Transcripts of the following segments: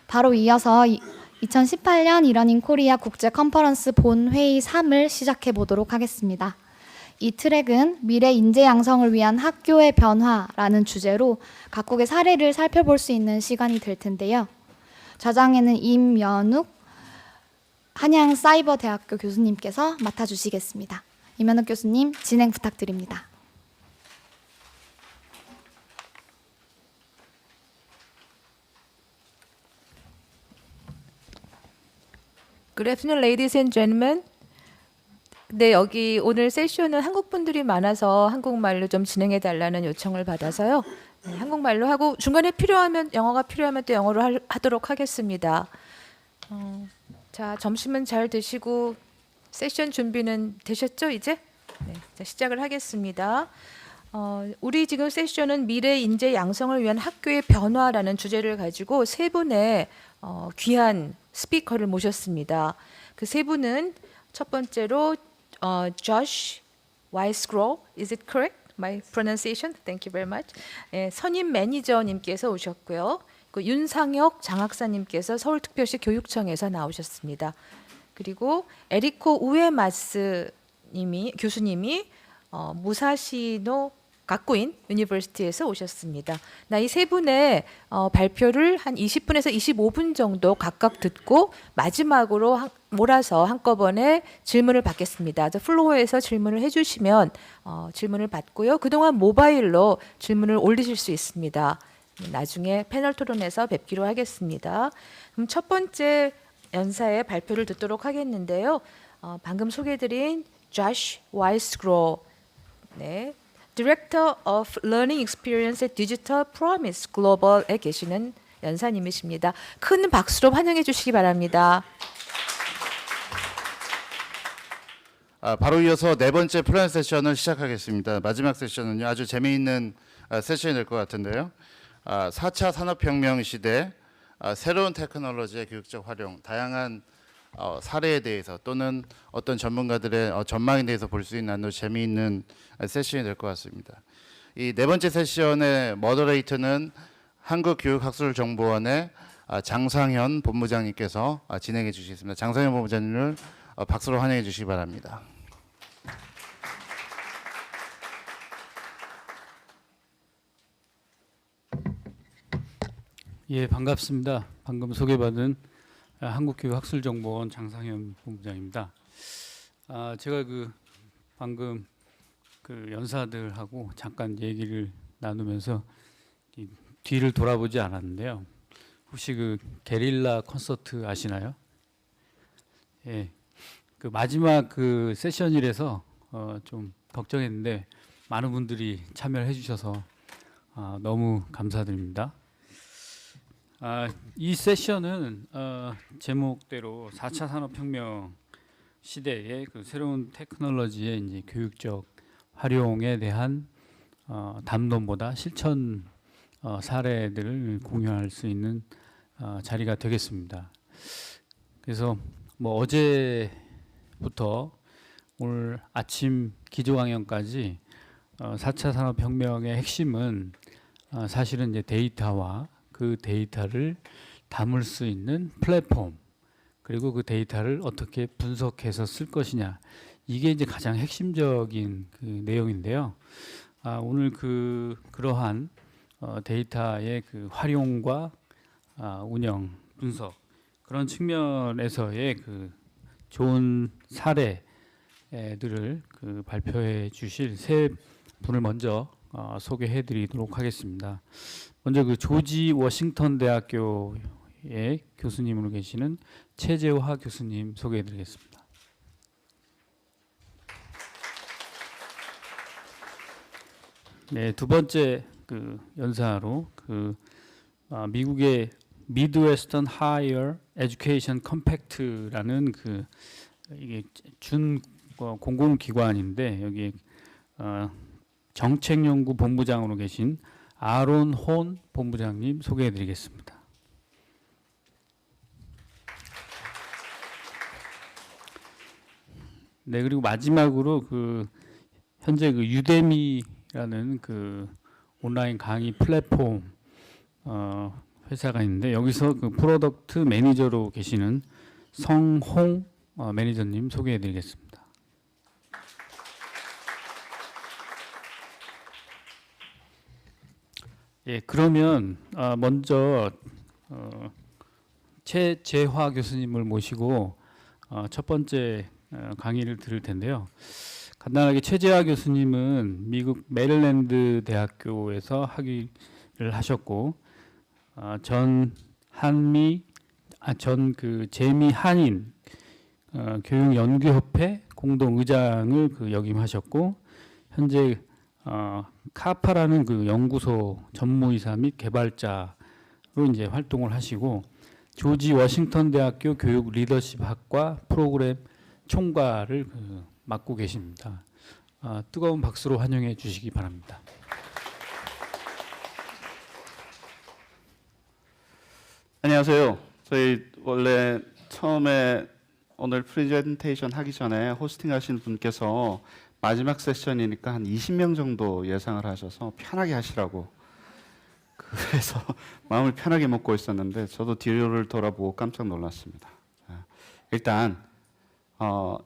바로 이어서 2018년 이러닝 코리아 국제 컨퍼런스 본회의 3을 시작해 보도록 하겠습니다. 이 트랙은 미래 인재 양성을 위한 학교의 변화라는 주제로 각국의 사례를 살펴볼 수 있는 시간이 될 텐데요. 좌장에는 임연욱 한양사이버대학교 교수님께서 맡아주시겠습니다. 임연욱 교수님 진행 부탁드립니다. Good afternoon, ladies and gentlemen. 네, 여기 오늘 세션은 한국 분들이 많아서 한국말로 좀 진행해 달라는 요청을 받아서요. 네, 한국말로 하고 중간에 필요하면 영어가 필요하면 또 영어로 하도록 하겠습니다. 자, 점심은 잘 드시고 세션 준비는 되셨죠, 이제? 네, 자, 시작을 하겠습니다. 우리 지금 세션은 미래 인재 양성을 위한 학교의 변화라는 주제를 가지고 세 분의 귀한 스피커를 모셨습니다. 그 세 분은 첫 번째로 Josh Weisgrove, is it correct? My pronunciation? Thank you very much. 예, 선임 매니저님께서 오셨고요. 그 윤상혁 장학사님께서 서울특별시 교육청에서 나오셨습니다. 그리고 에리코 우에마스 교수님이 무사시노 가쿠인 유니버시티에서 오셨습니다. 이 세 분의 발표를 한 20분에서 25분 정도 각각 듣고 마지막으로 몰아서 한꺼번에 질문을 받겠습니다. 플로어에서 질문을 해주시면 질문을 받고요. 그동안 모바일로 질문을 올리실 수 있습니다. 나중에 패널 토론에서 뵙기로 하겠습니다. 그럼 첫 번째 연사의 발표를 듣도록 하겠는데요. 방금 소개해드린 Josh Weisgrove, 네, Director of Learning Experience at Digital Promise Global에 계시는 연사님이십니다. 큰 박수로 환영해 주시기 바랍니다. 바로 이어서 네 번째 플랜 세션을 시작하겠습니다. 마지막 세션은요, 아주 재미있는 세션이 될 것 같은데요. 4차 산업혁명 시대 새로운 테크놀로지의 교육적 활용, 다양한 사례에 대해서 또는 어떤 전문가들의 전망에 대해서 볼 수 있는 아주 재미있는 세션이 될 것 같습니다. 이 네 번째 세션의 머더레이터는 한국교육학술정보원의 장상현 본부장님께서 진행해 주시겠습니다. 장상현 본부장님을 박수로 환영해 주시기 바랍니다. 예, 반갑습니다. 방금 소개받은 한국교육학술정보원 장상현 본부장입니다. 제가 방금 연사들하고 잠깐 얘기를 나누면서 뒤를 돌아보지 않았는데요. 혹시 게릴라 콘서트 아시나요? 예, 마지막 세션이라서 좀 걱정했는데 많은 분들이 참여를 해주셔서 너무 감사드립니다. 이 세션은 제목대로 4차 산업혁명 시대의 새로운 테크놀로지의 이제 교육적 활용에 대한 담론보다 실천 사례들을 공유할 수 있는 자리가 되겠습니다. 그래서 어제부터 오늘 아침 기조 강연까지 4차 산업혁명의 핵심은 사실은 이제 데이터와 그 데이터를 담을 수 있는 플랫폼, 그리고 그 데이터를 어떻게 분석해서 쓸 것이냐, 이게 이제 가장 핵심적인 내용인데요. 오늘 그러한 데이터의 활용과 운영, 분석, 그런 측면에서의 좋은 사례들을 발표해 주실 세 분을 먼저 소개해 드리도록 하겠습니다. 먼저 조지 워싱턴 대학교의 교수님으로 계시는 최재화 교수님 소개해 드리겠습니다. 네, 두 번째 연사로 미국의 미드웨스턴 하이어 에듀케이션 컴팩트라는 이게 공공기관인데 여기 정책연구본부장으로 계신 아론 혼 본부장님 소개해드리겠습니다. 네, 그리고 마지막으로 현재 유데미라는 온라인 강의 플랫폼 회사가 있는데 여기서 그 프로덕트 매니저로 계시는 성홍 매니저님 소개해드리겠습니다. 예, 그러면 먼저 최재화 교수님을 모시고 첫 번째 강의를 들을 텐데요. 간단하게 최재화 교수님은 미국 메릴랜드 대학교에서 학위를 하셨고 전 재미 한인 교육연구협회 공동의장을 역임하셨고 현재 카파라는 그 연구소 전무이사 및 개발자로 이제 활동을 하시고 조지 워싱턴 대학교 교육 리더십 학과 프로그램 총괄을 맡고 계십니다. 뜨거운 박수로 환영해 주시기 바랍니다. 안녕하세요. 저희 원래 처음에 오늘 프레젠테이션 하기 전에 호스팅 하신 분께서 마지막 세션이니까 한 20명 정도 예상을 하셔서 편하게 하시라고 그래서 마음을 편하게 먹고 있었는데 저도 뒤를 돌아보고 깜짝 놀랐습니다. 일단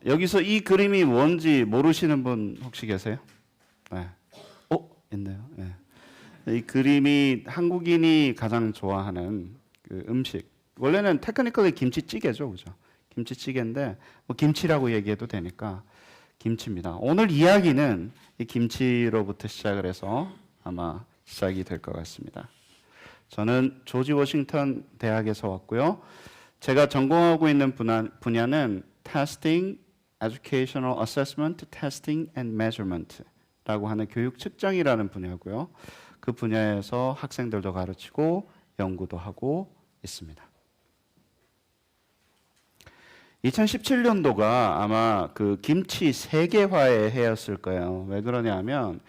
여기서 이 그림이 뭔지 모르시는 분 혹시 계세요? 네. 있네요. 네. 이 그림이 한국인이 가장 좋아하는 그 음식. 원래는 테크니컬리 김치찌개죠, 그죠? 김치찌개인데 뭐 김치라고 얘기해도 되니까 김치입니다. 오늘 이야기는 이 김치로부터 시작을 해서 아마 시작이 될 것 같습니다. 저는 조지 워싱턴 대학에서 왔고요. 제가 전공하고 있는 분야는 Testing, Educational Assessment, Testing and Measurement라고 하는 교육 측정이라는 분야고요. 그 분야에서 학생들도 가르치고 연구도 하고 있습니다. 2017년도가 아마 그 김치 세계화의 해였을 거예요. 왜 그러냐면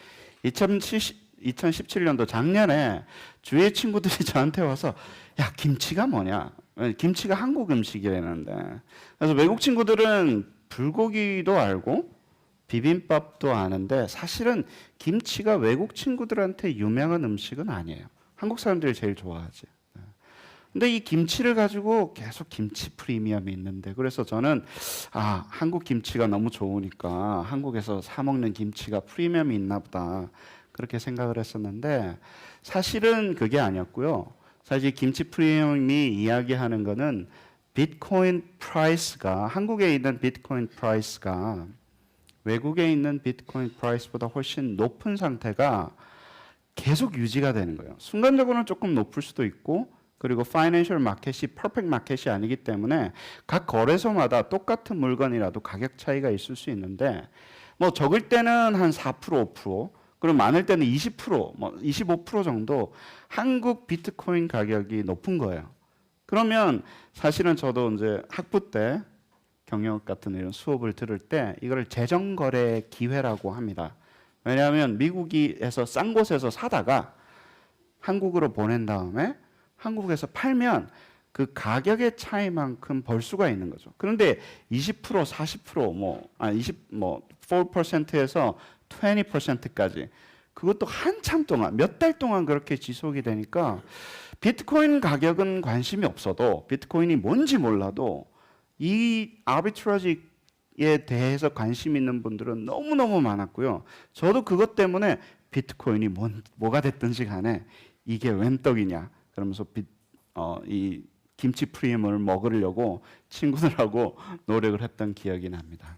2017년도 작년에 주위의 친구들이 저한테 와서 야 김치가 뭐냐? 김치가 한국 음식이라는데 그래서 외국 친구들은 불고기도 알고 비빔밥도 아는데 사실은 김치가 외국 친구들한테 유명한 음식은 아니에요. 한국 사람들이 제일 좋아하지. 근데 이 김치를 가지고 계속 김치 프리미엄이 있는데 그래서 저는 한국 김치가 너무 좋으니까 한국에서 사 먹는 김치가 프리미엄이 있나 보다 그렇게 생각을 했었는데 사실은 그게 아니었고요. 사실 김치 프리미엄이 이야기하는 거는 비트코인 프라이스가 한국에 있는 비트코인 프라이스가 외국에 있는 비트코인 프라이스보다 훨씬 높은 상태가 계속 유지가 되는 거예요. 순간적으로는 조금 높을 수도 있고 그리고 파이낸셜 마켓이 퍼펙트 마켓이 아니기 때문에 각 거래소마다 똑같은 물건이라도 가격 차이가 있을 수 있는데 뭐 적을 때는 한 4%, 5%, 그리고 많을 때는 20%, 뭐 25% 정도 한국 비트코인 가격이 높은 거예요. 그러면 사실은 저도 이제 학부 때 경영학 같은 이런 수업을 들을 때 이걸 재정거래 기회라고 합니다. 왜냐하면 미국에서 싼 곳에서 사다가 한국으로 보낸 다음에 한국에서 팔면 그 가격의 차이만큼 벌 수가 있는 거죠. 그런데 20%, 40%, 4%에서 20%까지 그것도 한참 동안 몇 달 동안 그렇게 지속이 되니까 비트코인 가격은 관심이 없어도 비트코인이 뭔지 몰라도 이 아비트러지에 대해서 관심 있는 분들은 너무너무 많았고요. 저도 그것 때문에 비트코인이 뭐가 됐든지 간에 이게 웬 떡이냐 그러면서 이 김치 프리미엄을 먹으려고 친구들하고 노력을 했던 기억이 납니다.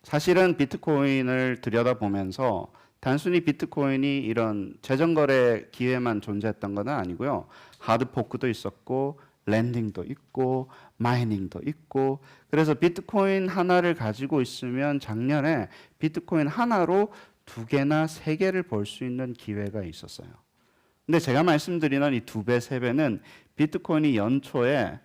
사실은 비트코인을 들여다보면서 단순히 비트코인이 이런 재정거래 기회만 존재했던 건 아니고요. 하드포크도 있었고 랜딩도 있고 마이닝도 있고 그래서 비트코인 하나를 가지고 있으면 작년에 비트코인 하나로 2개나 3개를 벌 수 있는 기회가 있었어요. 근데 제가 말씀드리는 이 2배, 3배는 비트코인이 연초에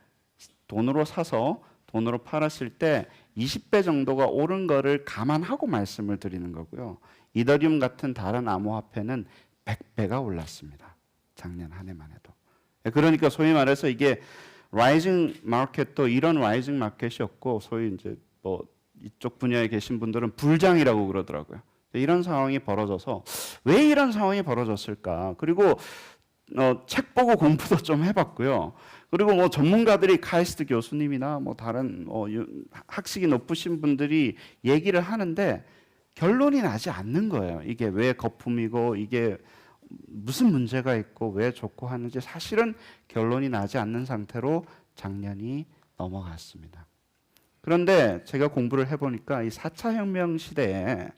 돈으로 사서 돈으로 팔았을 때 20배 정도가 오른 거를 감안하고 말씀을 드리는 거고요. 이더리움 같은 다른 암호화폐는 100배가 올랐습니다. 작년 한 해만 해도. 그러니까 소위 말해서 이게 라이징 마켓도 이런 라이징 마켓이었고 소위 이제 뭐 이쪽 분야에 계신 분들은 불장이라고 그러더라고요. 이런 상황이 벌어져서 왜 이런 상황이 벌어졌을까? 그리고 책 보고 공부도 좀 해봤고요. 그리고 뭐 전문가들이 카이스트 교수님이나 뭐 다른 학식이 높으신 분들이 얘기를 하는데 결론이 나지 않는 거예요. 이게 왜 거품이고 이게 무슨 문제가 있고 왜 좋고 하는지 사실은 결론이 나지 않는 상태로 작년이 넘어갔습니다. 그런데 제가 공부를 해보니까 이 4차 혁명 시대에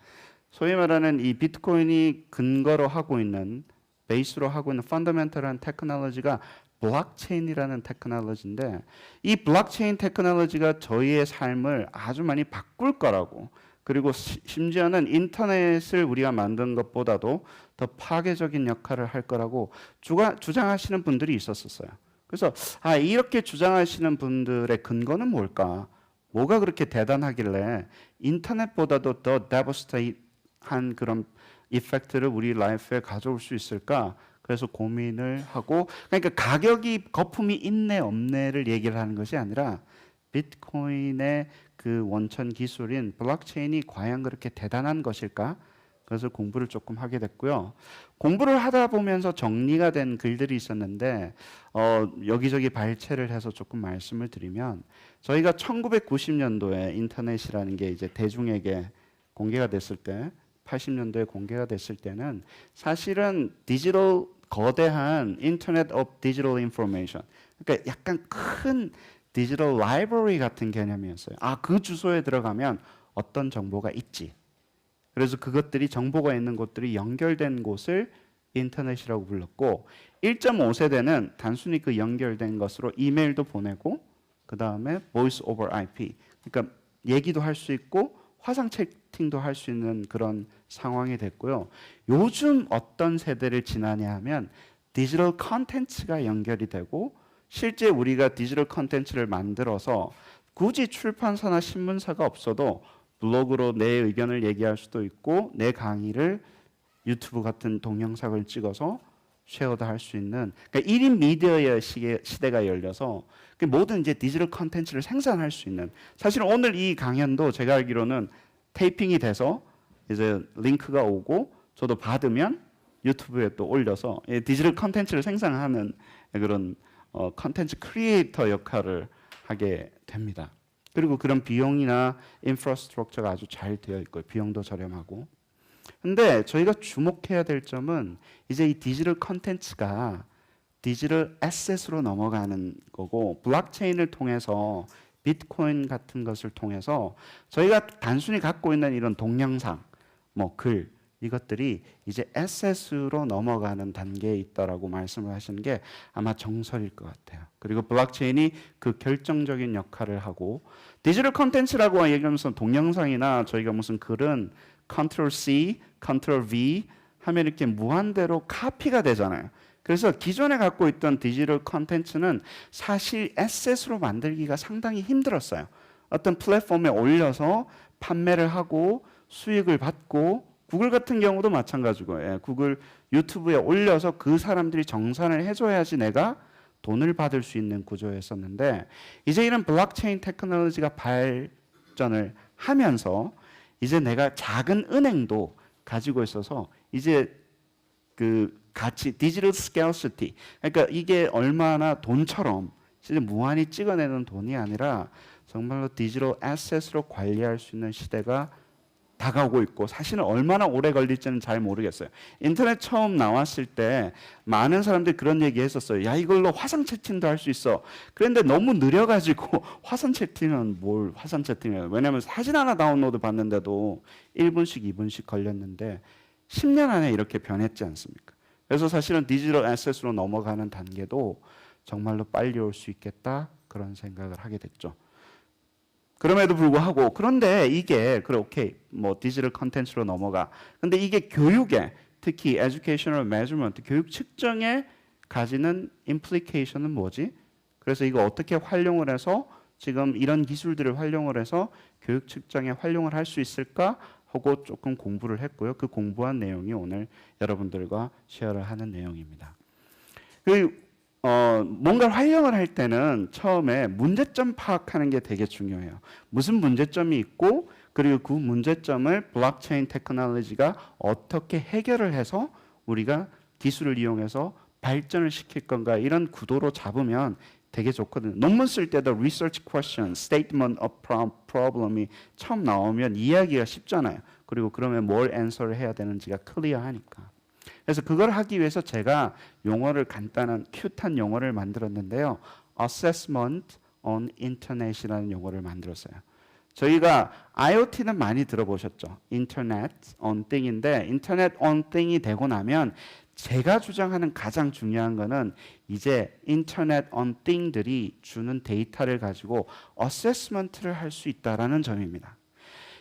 소위 말하는 이 비트코인이 근거로 하고 있는 베이스로 하고 있는 펀더멘털한 테크놀로지가 블록체인이라는 테크놀로지인데 이 블록체인 테크놀로지가 저희의 삶을 아주 많이 바꿀 거라고 그리고 심지어는 인터넷을 우리가 만든 것보다도 더 파괴적인 역할을 할 거라고 주장하시는 분들이 있었어요. 그래서 이렇게 주장하시는 분들의 근거는 뭘까? 뭐가 그렇게 대단하길래 인터넷보다도 더 데버스테이트한 그런 이펙트를 우리 라이프에 가져올 수 있을까? 그래서 고민을 하고 그러니까 가격이 거품이 있네 없네를 얘기를 하는 것이 아니라 비트코인의 그 원천 기술인 블록체인이 과연 그렇게 대단한 것일까? 그래서 공부를 조금 하게 됐고요. 공부를 하다 보면서 정리가 된 글들이 있었는데 여기저기 발췌를 해서 조금 말씀을 드리면 저희가 1990년도에 인터넷이라는 게 이제 대중에게 공개가 됐을 때 80년도에 공개가 됐을 때는 사실은 디지털 거대한 인터넷 오브 디지털 인포메이션 그러니까 약간 큰 디지털 라이브러리 같은 개념이었어요. 그 주소에 들어가면 어떤 정보가 있지. 그래서 그것들이 정보가 있는 곳들이 연결된 곳을 인터넷이라고 불렀고 1.5세대는 단순히 그 연결된 것으로 이메일도 보내고 그 다음에 voice over IP 그러니까 얘기도 할 수 있고 화상 채팅도 할 수 있는 그런 상황이 됐고요. 요즘 어떤 세대를 지나냐 하면 디지털 컨텐츠가 연결이 되고 실제 우리가 디지털 컨텐츠를 만들어서 굳이 출판사나 신문사가 없어도 블로그로 내 의견을 얘기할 수도 있고 내 강의를 유튜브 같은 동영상을 찍어서 쉐어도 할 수 있는 그러니까 1인 미디어의 시대가 열려서 모든 이제 디지털 컨텐츠를 생산할 수 있는 사실 오늘 이 강연도 제가 알기로는 테이핑이 돼서 이제 링크가 오고 저도 받으면 유튜브에 또 올려서 디지털 컨텐츠를 생산하는 그런 컨텐츠 크리에이터 역할을 하게 됩니다. 그리고 그런 비용이나 인프라스트럭처가 아주 잘 되어 있고 비용도 저렴하고 근데 저희가 주목해야 될 점은 이제 이 디지털 컨텐츠가 디지털 에셋으로 넘어가는 거고 블록체인을 통해서 비트코인 같은 것을 통해서 저희가 단순히 갖고 있는 이런 동영상, 글 이것들이 이제 에셋으로 넘어가는 단계에 있다라고 말씀을 하시는 게 아마 정설일 것 같아요. 그리고 블록체인이 그 결정적인 역할을 하고 디지털 컨텐츠라고 얘기하면서 동영상이나 저희가 무슨 글은 Ctrl C, Ctrl V 하면 이렇게 무한대로 카피가 되잖아요. 그래서 기존에 갖고 있던 디지털 컨텐츠는 사실 에셋으로 만들기가 상당히 힘들었어요. 어떤 플랫폼에 올려서 판매를 하고 수익을 받고 구글 같은 경우도 마찬가지고 구글 유튜브에 올려서 그 사람들이 정산을 해줘야지 내가 돈을 받을 수 있는 구조였었는데 이제 이런 블록체인 테크놀로지가 발전을 하면서 이제 내가 작은 은행도 가지고 있어서 이제 그 가치 디지털 스케일시티 그러니까 이게 얼마나 돈처럼 진짜 무한히 찍어내는 돈이 아니라 정말로 디지털 에셋으로 관리할 수 있는 시대가 다가오고 있고 사실은 얼마나 오래 걸릴지는 잘 모르겠어요. 인터넷 처음 나왔을 때 많은 사람들이 그런 얘기 했었어요. 야 이걸로 화상 채팅도 할 수 있어. 그런데 너무 느려가지고 화상 채팅은 뭘 화상 채팅이에요. 왜냐하면 사진 하나 다운로드 받는데도 1분씩 2분씩 걸렸는데 10년 안에 이렇게 변했지 않습니까? 그래서 사실은 디지털 에셋으로 넘어가는 단계도 정말로 빨리 올 수 있겠다 그런 생각을 하게 됐죠. 그럼에도 불구하고 그런데 이게 오케이 디지털 컨텐츠로 넘어가. 근데 이게 교육에 특히 educational measurement 교육 측정에 가지는 implication은 뭐지? 그래서 이거 어떻게 활용을 해서 지금 이런 기술들을 활용을 해서 교육 측정에 활용을 할 수 있을까 하고 조금 공부를 했고요. 그 공부한 내용이 오늘 여러분들과 쉐어를 하는 내용입니다. 뭔가를 활용을 할 때는 처음에 문제점 파악하는 게 되게 중요해요. 무슨 문제점이 있고 그리고 그 문제점을 블록체인 테크놀로지가 어떻게 해결을 해서 우리가 기술을 이용해서 발전을 시킬 건가 이런 구도로 잡으면 되게 좋거든요. 논문 쓸 때도 research question, statement of problem이 처음 나오면 이해하기가 쉽잖아요. 그리고 그러면 뭘 answer를 해야 되는지가 클리어하니까. 그래서 그걸 하기 위해서 제가 용어를 간단한 큐트한 용어를 만들었는데요. assessment on internet이라는 용어를 만들었어요. 저희가 IoT는 많이 들어보셨죠. Internet on Thing인데 Internet on Thing이 되고 나면 제가 주장하는 가장 중요한 거는 이제 인터넷 on thing들이 주는 데이터를 가지고 어세스먼트를 할 수 있다라는 점입니다.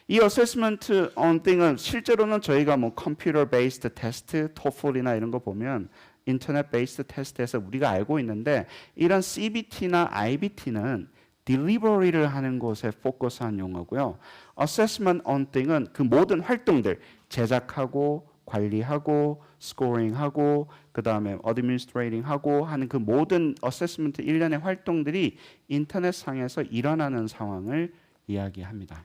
이 어세스먼트 on thing은 실제로는 저희가 뭐 컴퓨터 베이스드 테스트, 토플이나 이런 거 보면 인터넷 베이스드 테스트에서 우리가 알고 있는데 이런 CBT나 IBT는 딜리버리를 하는 곳에 포커스한 용어고요. Assessment on thing은 그 모든 활동들 제작하고 관리하고 스코링하고 그 다음에 어드미니스트레이팅하고 하는 그 모든 어세스먼트 일련의 활동들이 인터넷 상에서 일어나는 상황을 이야기합니다.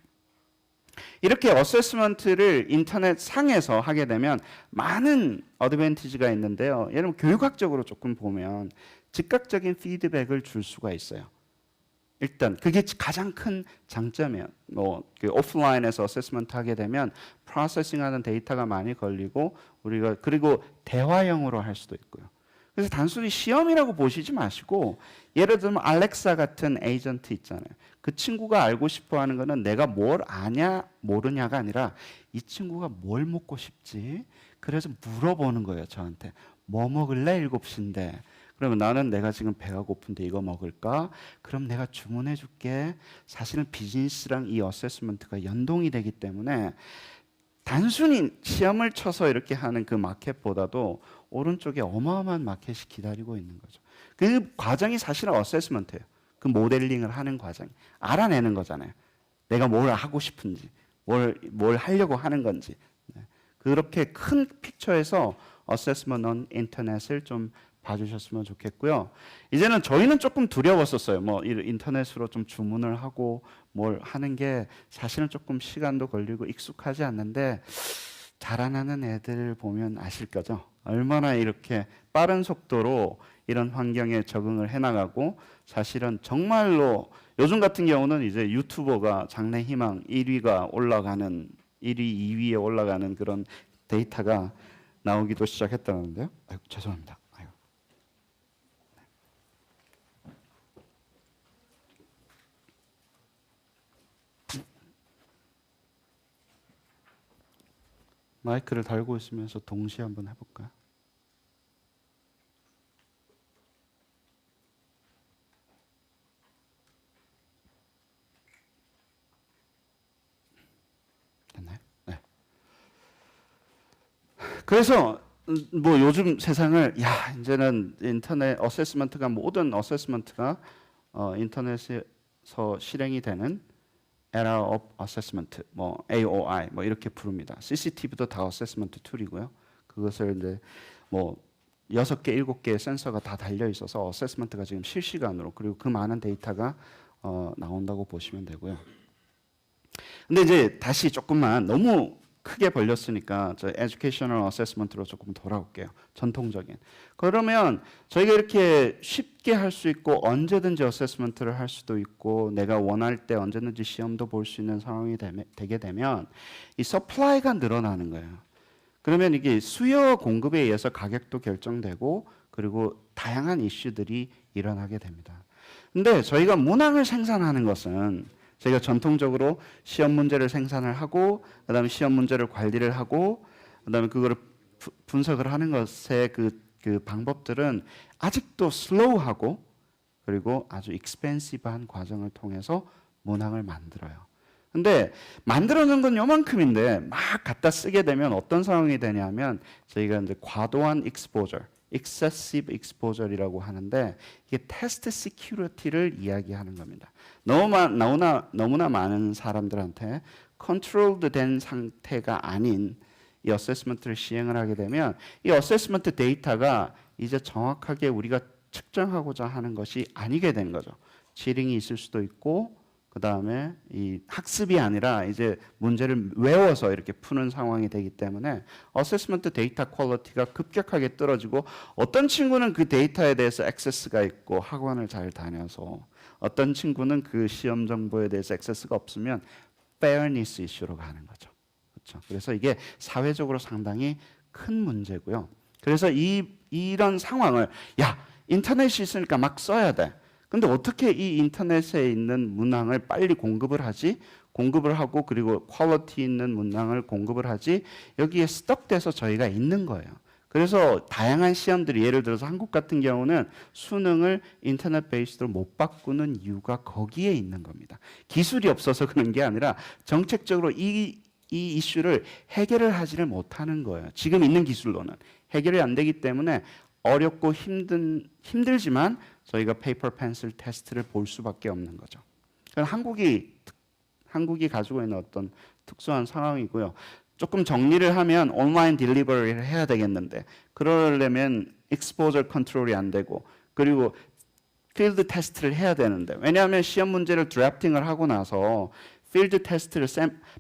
이렇게 어세스먼트를 인터넷 상에서 하게 되면 많은 어드밴티지가 있는데요. 예를 들면 교육학적으로 조금 보면 즉각적인 피드백을 줄 수가 있어요. 일단 그게 가장 큰 장점이에요. 그 오프라인에서 어세스먼트 하게 되면 프로세싱하는 데이터가 많이 걸리고 우리가 그리고 대화형으로 할 수도 있고요. 그래서 단순히 시험이라고 보시지 마시고 예를 들면 알렉사 같은 에이전트 있잖아요. 그 친구가 알고 싶어 하는 거는 내가 뭘 아냐 모르냐가 아니라 이 친구가 뭘 먹고 싶지? 그래서 물어보는 거예요. 저한테. 뭐 먹을래? 7시인데. 그러면 나는 내가 지금 배가 고픈데 이거 먹을까? 그럼 내가 주문해 줄게. 사실은 비즈니스랑 이 어세스먼트가 연동이 되기 때문에 단순히 시험을 쳐서 이렇게 하는 그 마켓보다도 오른쪽에 어마어마한 마켓이 기다리고 있는 거죠. 그 과정이 사실은 어세스먼트예요. 그 모델링을 하는 과정이. 알아내는 거잖아요. 내가 뭘 하고 싶은지, 뭘 하려고 하는 건지. 그렇게 큰 픽처에서 어세스먼트 on 인터넷을 좀 봐주셨으면 좋겠고요. 이제는 저희는 조금 두려웠었어요. 뭐 인터넷으로 좀 주문을 하고 뭘 하는 게 사실은 조금 시간도 걸리고 익숙하지 않는데 자라나는 애들 보면 아실 거죠. 얼마나 이렇게 빠른 속도로 이런 환경에 적응을 해나가고 사실은 정말로 요즘 같은 경우는 이제 유튜버가 장래희망 1위가 올라가는 1위, 2위에 올라가는 그런 데이터가 나오기도 시작했다는데요. 아이고, 죄송합니다. 마이크를 달고 있으면서 동시에 한번 해볼까요? 됐나요? 네. 그래서 뭐 요즘 세상을 이제는 인터넷 어세스먼트가 모든 어세스먼트가 인터넷에서 실행이 되는 Era of Assessment, 뭐 AOI, 뭐 이렇게 부릅니다. CCTV도 다 어세스먼트 툴이고요. 그것을 이제 뭐 6개, 7개의 센서가 다 달려 있어서 어세스먼트가 지금 실시간으로 그리고 그 많은 데이터가 나온다고 보시면 되고요. 근데 이제 다시 조금만 너무 크게 벌렸으니까 저 에듀케이셔널 어세스먼트로 조금 돌아올게요. 전통적인. 그러면 저희가 이렇게 쉽게 할 수 있고 언제든지 어세스먼트를 할 수도 있고 내가 원할 때 언제든지 시험도 볼 수 있는 상황이 되게 되면 이 서플라이가 늘어나는 거예요. 그러면 이게 수요 공급에 의해서 가격도 결정되고 그리고 다양한 이슈들이 일어나게 됩니다. 근데 저희가 문항을 생산하는 것은 저희가 전통적으로 시험 문제를 생산을 하고 그다음에 시험 문제를 관리를 하고 그다음에 그거를 분석을 하는 것의 그 방법들은 아직도 슬로우하고 그리고 아주 익스펜시브한 과정을 통해서 문항을 만들어요. 근데 만들어낸 건 요만큼인데 막 갖다 쓰게 되면 어떤 상황이 되냐면 저희가 이제 과도한 exposure, excessive exposure이라고 하는데 이게 테스트 시큐리티를 이야기하는 겁니다. 너무나 많은 사람들한테 컨트롤드 된 상태가 아닌 이 어세스먼트를 시행을 하게 되면 이 어세스먼트 데이터가 이제 정확하게 우리가 측정하고자 하는 것이 아니게 되는 거죠. 치링이 있을 수도 있고 그다음에 이 학습이 아니라 이제 문제를 외워서 이렇게 푸는 상황이 되기 때문에 어세스먼트 데이터 퀄리티가 급격하게 떨어지고 어떤 친구는 그 데이터에 대해서 액세스가 있고 학원을 잘 다녀서 어떤 친구는 그 시험 정보에 대해서 액세스가 없으면 fairness 이슈로 가는 거죠. 그렇죠. 그래서 이게 사회적으로 상당히 큰 문제고요. 그래서 이런 상황을 인터넷이 있으니까 막 써야 돼. 근데 어떻게 이 인터넷에 있는 문항을 빨리 공급을 하지? 공급을 하고 그리고 퀄리티 있는 문항을 공급을 하지? 여기에 스톡돼서 저희가 있는 거예요. 그래서 다양한 시험들이 예를 들어서 한국 같은 경우는 수능을 인터넷 베이스로 못 바꾸는 이유가 거기에 있는 겁니다. 기술이 없어서 그런 게 아니라 정책적으로 이 이슈를 해결을 하지를 못하는 거예요. 지금 있는 기술로는 해결이 안 되기 때문에 어렵고 힘들지만 저희가 페이퍼 펜슬 테스트를 볼 수밖에 없는 거죠. 그럼 한국이 가지고 있는 어떤 특수한 상황이고요. 조금 정리를 하면 온라인 딜리버리를 해야 되겠는데 그러려면 익스포저 컨트롤이 안 되고 그리고 필드 테스트를 해야 되는데 왜냐하면 시험 문제를 드래프팅을 하고 나서 필드 테스트를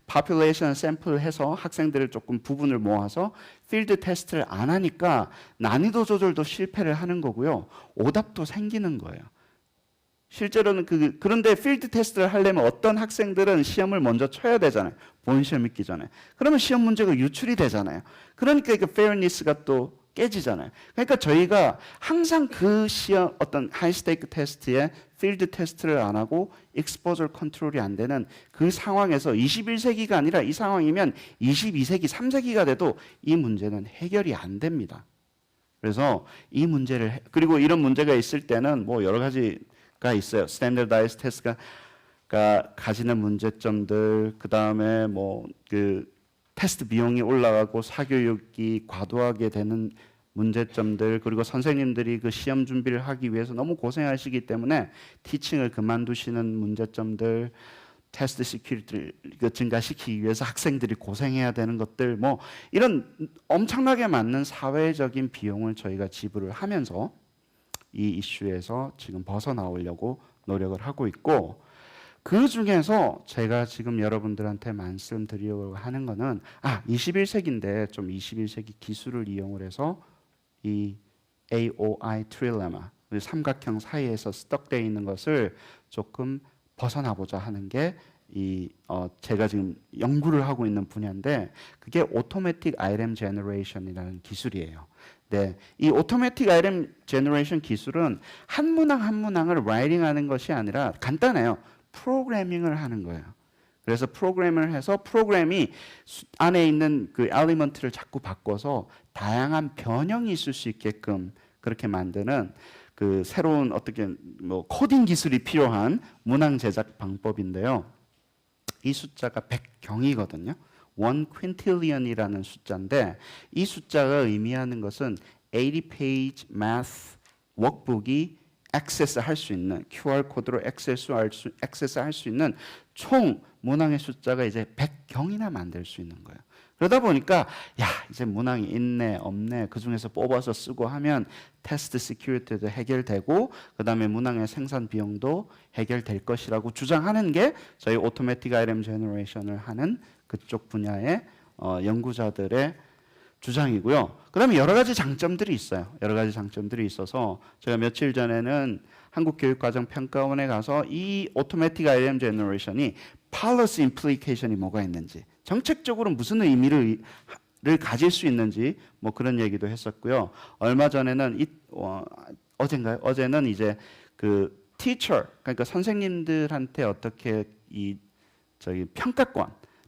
population 샘플을 해서 학생들을 조금 부분을 모아서 필드 테스트를 안 하니까 난이도 조절도 실패를 하는 거고요. 오답도 생기는 거예요. 실제로는 그런데 필드 테스트를 하려면 어떤 학생들은 시험을 먼저 쳐야 되잖아요. 본 시험 있기 전에. 그러면 시험 문제가 유출이 되잖아요. 그러니까 그 페어니스가 또 깨지잖아요. 그러니까 저희가 항상 그 시험 어떤 하이 스테이크 테스트에 필드 테스트를 안 하고 익스포저 컨트롤이 안 되는 그 상황에서 21세기가 아니라 이 상황이면 22세기, 3세기가 돼도 이 문제는 해결이 안 됩니다. 그래서 이 문제를 그리고 이런 문제가 있을 때는 뭐 여러 가지가 있어요. 스탠더다이즈 테스트가 가지는 문제점들, 그다음에 뭐 그 테스트 비용이 올라가고 사교육이 과도하게 되는 문제점들 그리고 선생님들이 그 시험 준비를 하기 위해서 너무 고생하시기 때문에 티칭을 그만두시는 문제점들 테스트 시큐리티를 증가시키기 위해서 학생들이 고생해야 되는 것들 뭐 이런 엄청나게 많은 사회적인 비용을 저희가 지불을 하면서 이 이슈에서 지금 벗어나오려고 노력을 하고 있고 그 중에서 제가 지금 여러분들한테 말씀드리려고 하는 거는 21세기인데 좀 21세기 기술을 이용을 해서 이 AOI 트릴레마 삼각형 사이에서 스톡되어 있는 것을 조금 벗어나 보자 하는 게 제가 지금 연구를 하고 있는 분야인데 그게 오토매틱 아이템 제너레이션이라는 기술이에요. 네, 이 오토매틱 아이템 제너레이션 기술은 한 문항 한 문항을 라이팅하는 것이 아니라 간단해요. 프로그래밍을 하는 거예요. 그래서 프로그램을 해서 프로그램이 안에 있는 그 엘리먼트를 자꾸 바꿔서 다양한 변형이 있을 수 있게끔 그렇게 만드는 그 새로운 어떻게 뭐 코딩 기술이 필요한 문항 제작 방법인데요. 이 숫자가 100경이거든요. 1 quintillion이라는 숫자인데 이 숫자가 의미하는 것은 80페이지 math 워크북이 액세스할 수 있는 QR 코드로 액세스할 수 있는 총 문항의 숫자가 이제 100경이나 만들 수 있는 거예요. 그러다 보니까 이제 문항이 있네 없네 그 중에서 뽑아서 쓰고 하면 테스트 시큐리티도 해결되고 그다음에 문항의 생산 비용도 해결될 것이라고 주장하는 게 저희 오토매틱 아이템 제너레이션을 하는 그쪽 분야의 연구자들의 주장이고요. 그다음에 여러 가지 장점들이 있어요. 여러 가지 장점들이 있어서 제가 며칠 전에는 한국교육과정평가원에 가서 이 오토매틱 아이템 제너레이션이 policy implication이 뭐가 있는지 정책적으로 무슨 의미를 가질 수 있는지 뭐 그런 얘기도 했었고요. 얼마 전에는 어제는 이제 그 teacher 그러니까 선생님들한테 어떻게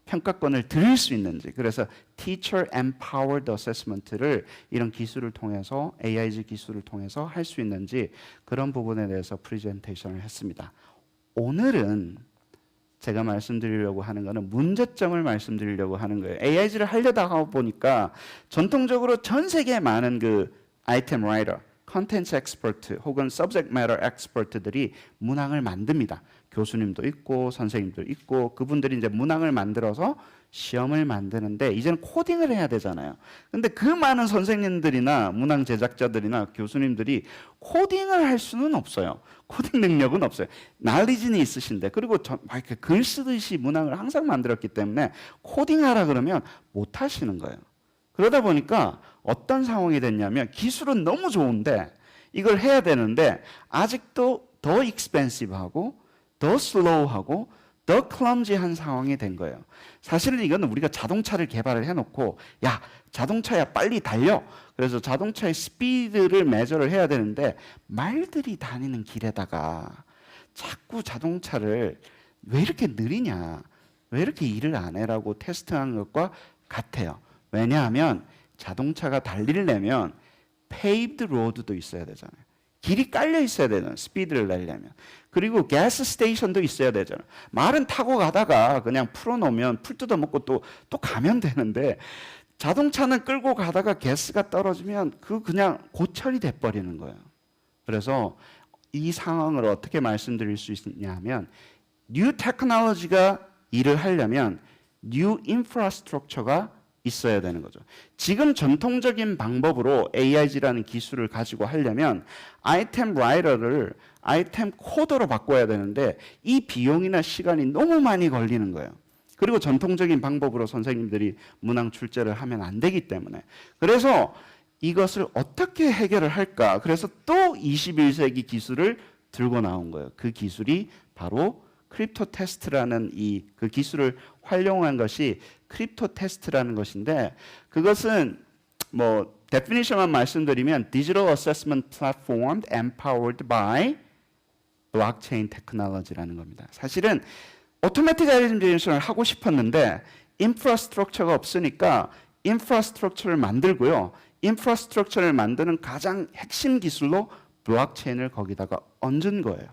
평가권을 드릴 수 있는지 그래서 Teacher Empowered Assessment를 이런 기술을 통해서 AIG 기술을 통해서 할 수 있는지 그런 부분에 대해서 프레젠테이션을 했습니다. 오늘은 제가 말씀드리려고 하는 거는 문제점을 말씀드리려고 하는 거예요. AIG를 하려다가 보니까 전통적으로 전 세계에 많은 그 아이템 라이터, 컨텐츠 엑스퍼트 혹은 서브젝트 매터 엑스퍼트들이 문항을 만듭니다. 교수님도 있고 선생님도 있고 그분들이 이제 문항을 만들어서 시험을 만드는데 이제는 코딩을 해야 되잖아요. 근데 그 많은 선생님들이나 문항 제작자들이나 교수님들이 코딩을 할 수는 없어요. 코딩 능력은 없어요. 날리지는 있으신데, 그리고 막 이렇게 글 쓰듯이 문항을 항상 만들었기 때문에 코딩하라 그러면 못 하시는 거예요. 그러다 보니까 어떤 상황이 됐냐면 기술은 너무 좋은데 이걸 해야 되는데 아직도 더 익스펜시브하고 더 슬로우하고 더 클럼지한 상황이 된 거예요. 사실은 이거는 우리가 자동차를 개발을 해놓고 야 자동차야 빨리 달려. 그래서 자동차의 스피드를 매저를 해야 되는데 말들이 다니는 길에다가 자꾸 자동차를 왜 이렇게 느리냐, 왜 이렇게 일을 안 해라고 테스트한 것과 같아요. 왜냐하면 자동차가 달리려면 paved road도 있어야 되잖아요. 길이 깔려 있어야 되잖아요. 스피드를 내려면. 그리고 가스 스테이션도 있어야 되잖아요. 말은 타고 가다가 그냥 풀어놓으면 풀 뜯어먹고 또 가면 되는데 자동차는 끌고 가다가 가스가 떨어지면 그냥 고철이 돼버리는 거예요. 그래서 이 상황을 어떻게 말씀드릴 수 있냐면 뉴 테크놀로지가 일을 하려면 뉴 인프라스트럭처가 있어야 되는 거죠. 지금 전통적인 방법으로 AIG라는 기술을 가지고 하려면 아이템 라이터를 아이템 코더로 바꿔야 되는데 이 비용이나 시간이 너무 많이 걸리는 거예요. 그리고 전통적인 방법으로 선생님들이 문항 출제를 하면 안 되기 때문에. 그래서 이것을 어떻게 해결을 할까? 그래서 또 21세기 기술을 들고 나온 거예요. 그 기술이 바로 크립토 테스트라는 그 기술을 활용한 것이 크립토 테스트라는 것인데, 그것은 뭐 데피니션만 말씀드리면 Digital Assessment Platform Empowered by Blockchain Technology라는 겁니다. 사실은 오토매틱 아이덴티피케이션을 하고 싶었는데 인프라스트럭처가 없으니까 인프라스트럭처를 만들고요. 인프라스트럭처를 만드는 가장 핵심 기술로 블록체인을 거기다가 얹은 거예요.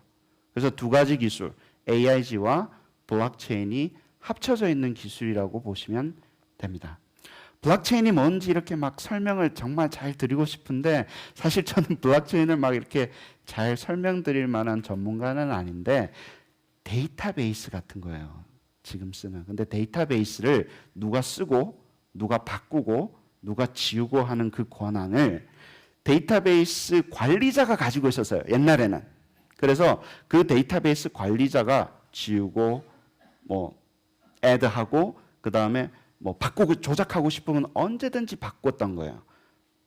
그래서 두 가지 기술, AIG와 블록체인이 합쳐져 있는 기술이라고 보시면 됩니다. 블록체인이 뭔지 이렇게 막 설명을 정말 잘 드리고 싶은데 사실 저는 블록체인을 막 이렇게 잘 설명드릴 만한 전문가는 아닌데 데이터베이스 같은 거예요. 지금 쓰는. 근데 데이터베이스를 누가 쓰고 누가 바꾸고 누가 지우고 하는 그 권한을 데이터베이스 관리자가 가지고 있었어요. 옛날에는. 그래서 그 데이터베이스 관리자가 지우고 뭐 애드하고 그다음에 뭐 바꾸고 조작하고 싶으면 언제든지 바꿨던 거예요.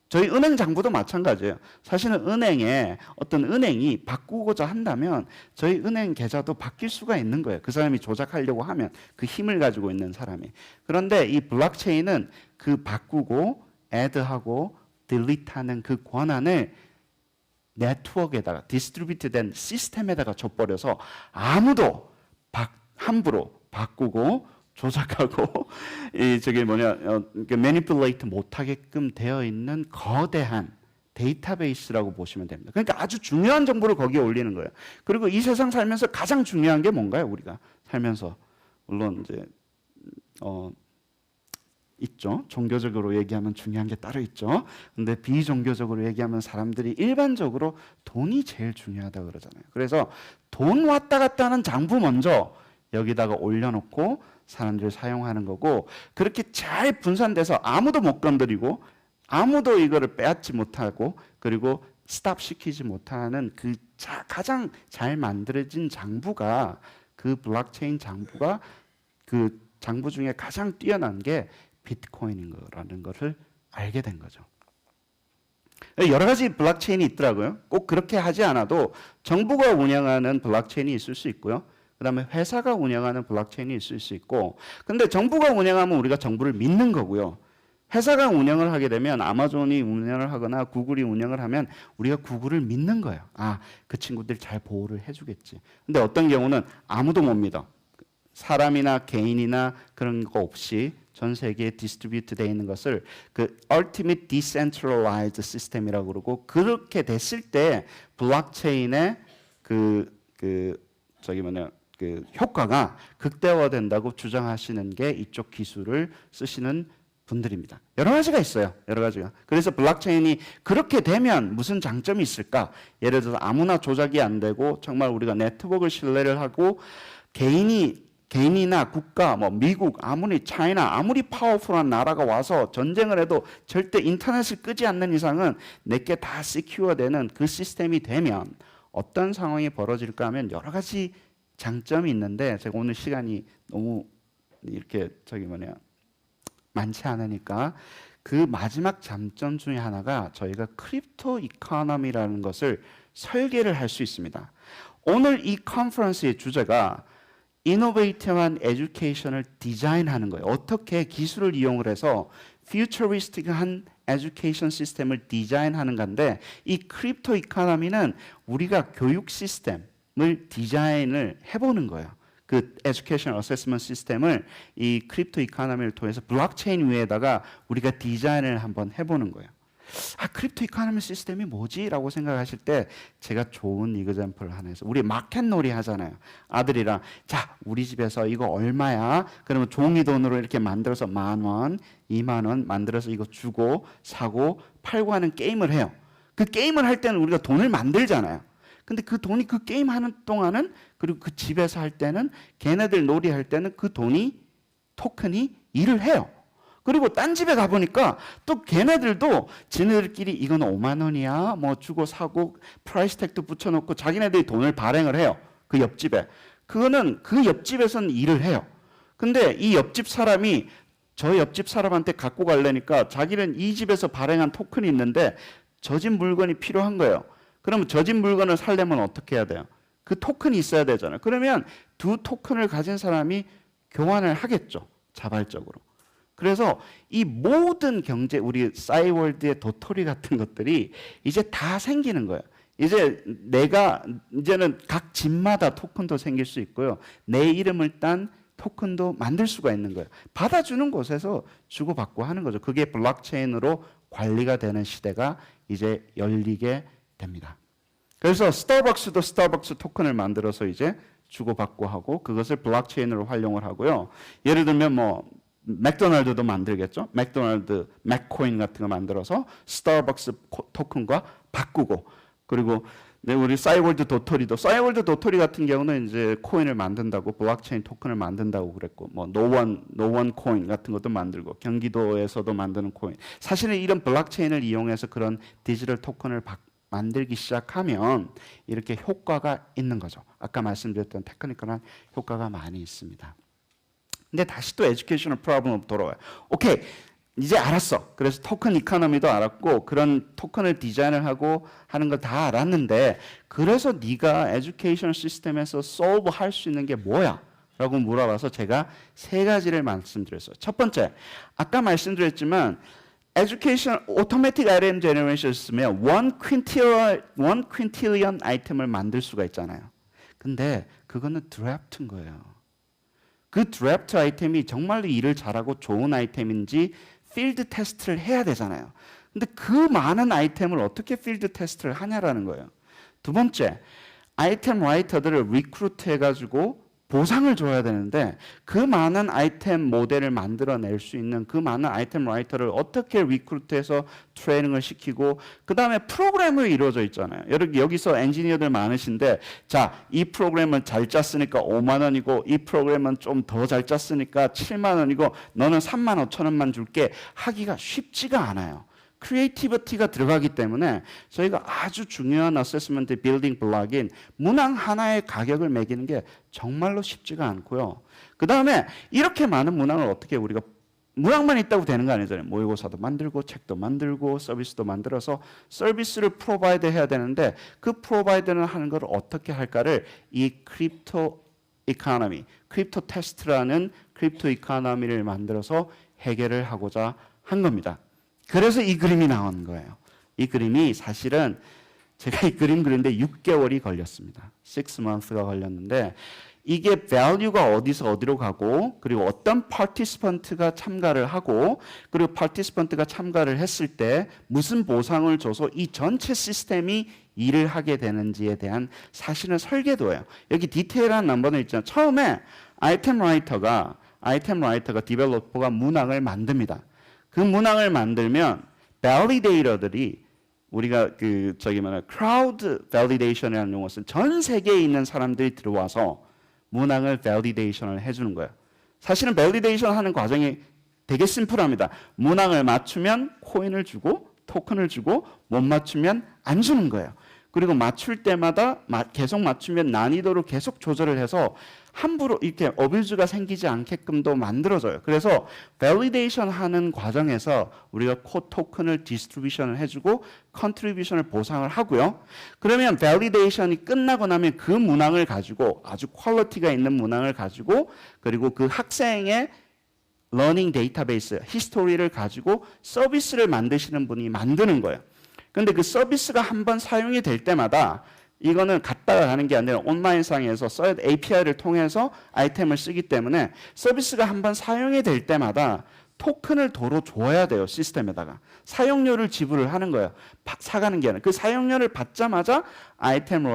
저희 은행 장부도 마찬가지예요. 사실은 은행에 어떤 은행이 바꾸고자 한다면 저희 은행 계좌도 바뀔 수가 있는 거예요. 그 사람이 조작하려고 하면 그 힘을 가지고 있는 사람이. 그런데 이 블록체인은 그 바꾸고 애드하고 딜리트하는 그 권한을 네트워크에다가 디스트리뷰트된 시스템에다가 줘버려서 아무도 함부로 바꾸고 조작하고 매니플레이트 못하게끔 되어 있는 거대한 데이터베이스라고 보시면 됩니다. 그러니까 아주 중요한 정보를 거기에 올리는 거예요. 그리고 이 세상 살면서 가장 중요한 게 뭔가요? 우리가 살면서 물론 이제 있죠. 종교적으로 얘기하면 중요한 게 따로 있죠. 근데 비종교적으로 얘기하면 사람들이 일반적으로 돈이 제일 중요하다고 그러잖아요. 그래서 돈 왔다 갔다 하는 장부 먼저 여기다가 올려놓고 사람들이 사용하는 거고, 그렇게 잘 분산돼서 아무도 못 건드리고 아무도 이거를 빼앗지 못하고 그리고 스탑 시키지 못하는 그 가장 잘 만들어진 장부가, 그 블록체인 장부가 그 장부 중에 가장 뛰어난 게 비트코인인 거라는 것을 알게 된 거죠. 여러 가지 블록체인이 있더라고요. 꼭 그렇게 하지 않아도 정부가 운영하는 블록체인이 있을 수 있고요. 그다음에 회사가 운영하는 블록체인이 있을 수 있고, 근데 정부가 운영하면 우리가 정부를 믿는 거고요. 회사가 운영을 하게 되면 아마존이 운영을 하거나 구글이 운영을 하면 우리가 구글을 믿는 거예요. 아, 그 친구들 잘 보호를 해주겠지. 근데 어떤 경우는 아무도 못 믿어. 사람이나 개인이나 그런 거 없이 전 세계에 디스트리뷰트 되어 있는 것을 그 Ultimate Decentralized System이라고 그러고, 그렇게 됐을 때 블록체인의 그 효과가 극대화된다고 주장하시는 게 이쪽 기술을 쓰시는 분들입니다. 여러 가지가 있어요. 여러 가지가. 그래서 블록체인이 그렇게 되면 무슨 장점이 있을까? 예를 들어서 아무나 조작이 안 되고 정말 우리가 네트워크를 신뢰를 하고 개인이 개인이나 국가, 뭐 미국, 아무리 차이나 아무리 파워풀한 나라가 와서 전쟁을 해도 절대 인터넷을 끄지 않는 이상은 내게 다 시큐어되는 그 시스템이 되면 어떤 상황이 벌어질까 하면 여러 가지 장점이 있는데 제가 오늘 시간이 너무 이렇게 많지 않으니까 그 마지막 장점 중에 하나가 저희가 크립토 이코노미라는 것을 설계를 할 수 있습니다. 오늘 이 컨퍼런스의 주제가 이노베이티브한 에듀케이션을 디자인하는 거예요. 어떻게 기술을 이용을 해서 퓨처리스틱한 에듀케이션 시스템을 디자인하는 건데 이 크립토 이코노미는 우리가 교육 시스템을 디자인을 해보는 거예요. 그 에듀케이션 어세스먼트 시스템을 이 크립토 이코노미를 통해서 블록체인 위에다가 우리가 디자인을 한번 해보는 거예요. 크립토 이코노미 시스템이 뭐지? 라고 생각하실 때 제가 좋은 이그젬플을 하나 해서 우리 마켓 놀이 하잖아요. 아들이랑 자 우리 집에서 이거 얼마야? 그러면 종이 돈으로 이렇게 만들어서 10,000원, 20,000원 만들어서 이거 주고 사고 팔고 하는 게임을 해요. 그 게임을 할 때는 우리가 돈을 만들잖아요. 근데 그 돈이 그 게임 하는 동안은 그리고 그 집에서 할 때는 걔네들 놀이할 때는 그 돈이 토큰이 일을 해요. 그리고 딴 집에 가보니까 또 걔네들도 지네들끼리 이건 50,000원이야 뭐 주고 사고 프라이스 택도 붙여놓고 자기네들이 돈을 발행을 해요. 그 옆집에. 그거는 그 옆집에서는 일을 해요. 근데 이 옆집 사람이 저 옆집 사람한테 갖고 가려니까 자기는 이 집에서 발행한 토큰이 있는데 저 집 물건이 필요한 거예요. 그러면 저 집 물건을 사려면 어떻게 해야 돼요? 그 토큰이 있어야 되잖아요. 그러면 두 토큰을 가진 사람이 교환을 하겠죠. 자발적으로. 그래서 이 모든 경제, 우리 싸이월드의 도토리 같은 것들이 이제 다 생기는 거예요. 이제는 각 집마다 토큰도 생길 수 있고요. 내 이름을 딴 토큰도 만들 수가 있는 거예요. 받아주는 곳에서 주고받고 하는 거죠. 그게 블록체인으로 관리가 되는 시대가 이제 열리게 됩니다. 그래서 스타벅스도 스타벅스 토큰을 만들어서 이제 주고받고 하고 그것을 블록체인으로 활용을 하고요. 예를 들면 뭐 맥도날드도 만들겠죠. 맥도날드 맥코인 같은 거 만들어서 스타벅스 토큰과 바꾸고 그리고 우리 싸이월드 도토리 같은 경우는 이제 코인을 만든다고 블록체인 토큰을 만든다고 그랬고 뭐 노원 코인 같은 것도 만들고 경기도에서도 만드는 코인. 사실은 이런 블록체인을 이용해서 그런 디지털 토큰을 만들기 시작하면 이렇게 효과가 있는 거죠. 아까 말씀드렸던 테크니컬한 효과가 많이 있습니다. 근데 다시 또 에듀케이셔널 프로블럼으로 돌아와요. 오케이, 이제 알았어. 그래서 토큰 이코노미도 알았고 그런 토큰을 디자인을 하고 하는 걸 다 알았는데 그래서 네가 에듀케이션 시스템에서 솔브 할 수 있는 게 뭐야? 라고 물어봐서 제가 3가지를 말씀드렸어요. 첫 번째, 아까 말씀드렸지만 에듀케이션 오토매틱 RM 제너레이션 쓰면 1 퀸틸리언 아이템을 만들 수가 있잖아요. 근데 그거는 드래프트인 거예요. 그 드래프트 아이템이 정말로 일을 잘하고 좋은 아이템인지 필드 테스트를 해야 되잖아요. 근데 그 많은 아이템을 어떻게 필드 테스트를 하냐라는 거예요. 두 번째, 아이템 라이터들을 리크루트 해가지고 보상을 줘야 되는데 그 많은 아이템 모델을 만들어낼 수 있는 그 많은 아이템 라이터를 어떻게 리크루트해서 트레이닝을 시키고 그 다음에 프로그램으로 이루어져 있잖아요. 여기서 엔지니어들 많으신데 자, 이 프로그램은 잘 짰으니까 50,000원이고 이 프로그램은 좀 더 잘 짰으니까 70,000원이고 너는 35,000원만 줄게 하기가 쉽지가 않아요. 크리에이티비티가 들어가기 때문에 저희가 아주 중요한 어세스먼트 빌딩 블록인 문항 하나의 가격을 매기는 게 정말로 쉽지가 않고요. 그 다음에 이렇게 많은 문항을 어떻게 우리가 문항만 있다고 되는 거 아니잖아요. 모의고사도 만들고 책도 만들고 서비스도 만들어서 서비스를 프로바이드 해야 되는데 그 프로바이드는 하는 걸 어떻게 할까를 이 크립토 이코노미, 크립토 테스트라는 크립토 이코노미를 만들어서 해결을 하고자 한 겁니다. 그래서 이 그림이 나온 거예요. 이 그림이 사실은 제가 이 그림 그리는데 6개월이 걸렸습니다. 6months가 걸렸는데 이게 value가 어디서 어디로 가고 그리고 어떤 participant가 참가를 하고 그리고 participant가 참가를 했을 때 무슨 보상을 줘서 이 전체 시스템이 일을 하게 되는지에 대한 사실은 설계도예요. 여기 디테일한 넘버는 있잖아요. 처음에 아이템 라이터가 디벨로퍼가 문항을 만듭니다. 그 문항을 만들면 validator들이 우리가 크라우드 validation이라는 용어 쓴 전 세계에 있는 사람들이 들어와서 문항을 validation을 해주는 거예요. 사실은 validation 하는 과정이 되게 심플합니다. 문항을 맞추면 코인을 주고 토큰을 주고 못 맞추면 안 주는 거예요. 그리고 맞출 때마다 계속 맞추면 난이도를 계속 조절을 해서 함부로 이렇게 어뷰즈가 생기지 않게끔도 만들어져요. 그래서 validation 하는 과정에서 우리가 토큰을 디스트리뷰션을 해주고 컨트리뷰션을 보상을 하고요. 그러면 validation이 끝나고 나면 그 문항을 가지고 아주 퀄리티가 있는 문항을 가지고 그리고 그 학생의 러닝 데이터베이스, 히스토리를 가지고 서비스를 만드시는 분이 만드는 거예요. 근데 그 서비스가 한번 사용이 될 때마다 이거는 갔다가 가는 게 아니라 온라인상에서 API를 통해서 아이템을 쓰기 때문에 서비스가 한번 사용이 될 때마다 토큰을 도로 줘야 돼요. 시스템에다가. 사용료를 지불을 하는 거예요. 사가는 게 아니라. 그 사용료를 받자마자 아이템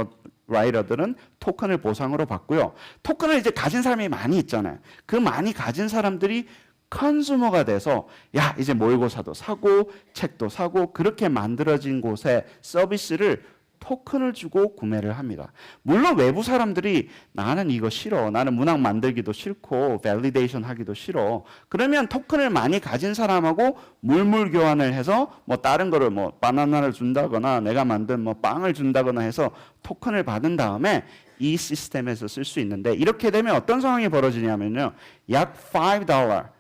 라이터들은 토큰을 보상으로 받고요. 토큰을 이제 가진 사람이 많이 있잖아요. 그 많이 가진 사람들이 컨슈머가 돼서 야 이제 모의고사도 사고 책도 사고 그렇게 만들어진 곳에 서비스를 토큰을 주고 구매를 합니다. 물론 외부 사람들이 나는 이거 싫어. 나는 문항 만들기도 싫고 밸리데이션 하기도 싫어. 그러면 토큰을 많이 가진 사람하고 물물 교환을 해서 뭐 다른 거를 뭐 바나나를 준다거나 내가 만든 뭐 빵을 준다거나 해서 토큰을 받은 다음에 이 시스템에서 쓸 수 있는데 이렇게 되면 어떤 상황이 벌어지냐면요. 약 $5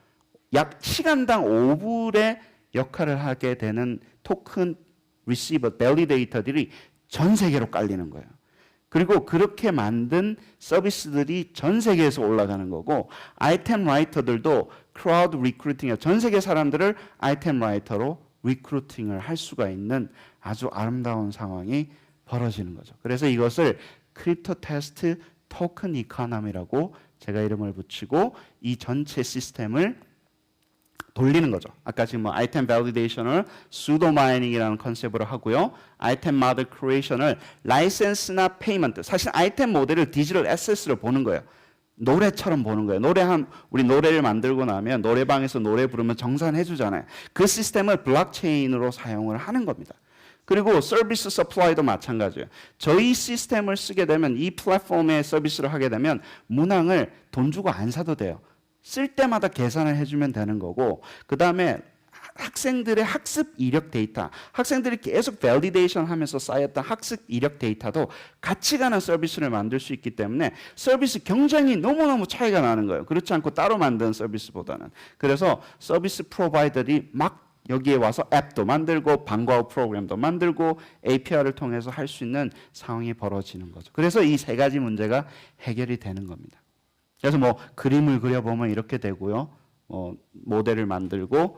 약 시간당 5불의 역할을 하게 되는 토큰 리시버 밸리데이터들이 전 세계로 깔리는 거예요. 그리고 그렇게 만든 서비스들이 전 세계에서 올라가는 거고 아이템 라이터들도 크라우드 리크루팅이야. 전 세계 사람들을 아이템 라이터로 리크루팅을 할 수가 있는 아주 아름다운 상황이 벌어지는 거죠. 그래서 이것을 크립토 테스트 토큰 이코노미라고 제가 이름을 붙이고 이 전체 시스템을 돌리는 거죠. 아까 지금 뭐 아이템 밸리데이션을 수도 마이닝이라는 컨셉으로 하고요. 아이템 모델 크리에이션을 라이센스나 페이먼트. 사실 아이템 모델을 디지털 에셋으로 보는 거예요. 노래처럼 보는 거예요. 우리 노래를 만들고 나면 노래방에서 노래 부르면 정산해 주잖아요. 그 시스템을 블록체인으로 사용을 하는 겁니다. 그리고 서비스 서플라이도 마찬가지예요. 저희 시스템을 쓰게 되면 이 플랫폼에 서비스를 하게 되면 문항을 돈 주고 안 사도 돼요. 쓸 때마다 계산을 해주면 되는 거고 그 다음에 학생들의 학습 이력 데이터 학생들이 계속 밸리데이션 하면서 쌓였던 학습 이력 데이터도 같이 가는 서비스를 만들 수 있기 때문에 서비스 경쟁이 너무너무 차이가 나는 거예요. 그렇지 않고 따로 만든 서비스보다는. 그래서 서비스 프로바이더들이 막 여기에 와서 앱도 만들고 방과 후 프로그램도 만들고 API를 통해서 할 수 있는 상황이 벌어지는 거죠. 그래서 이 세 가지 문제가 해결이 되는 겁니다. 그래서 뭐 그림을 그려보면 이렇게 되고요. 모델을 만들고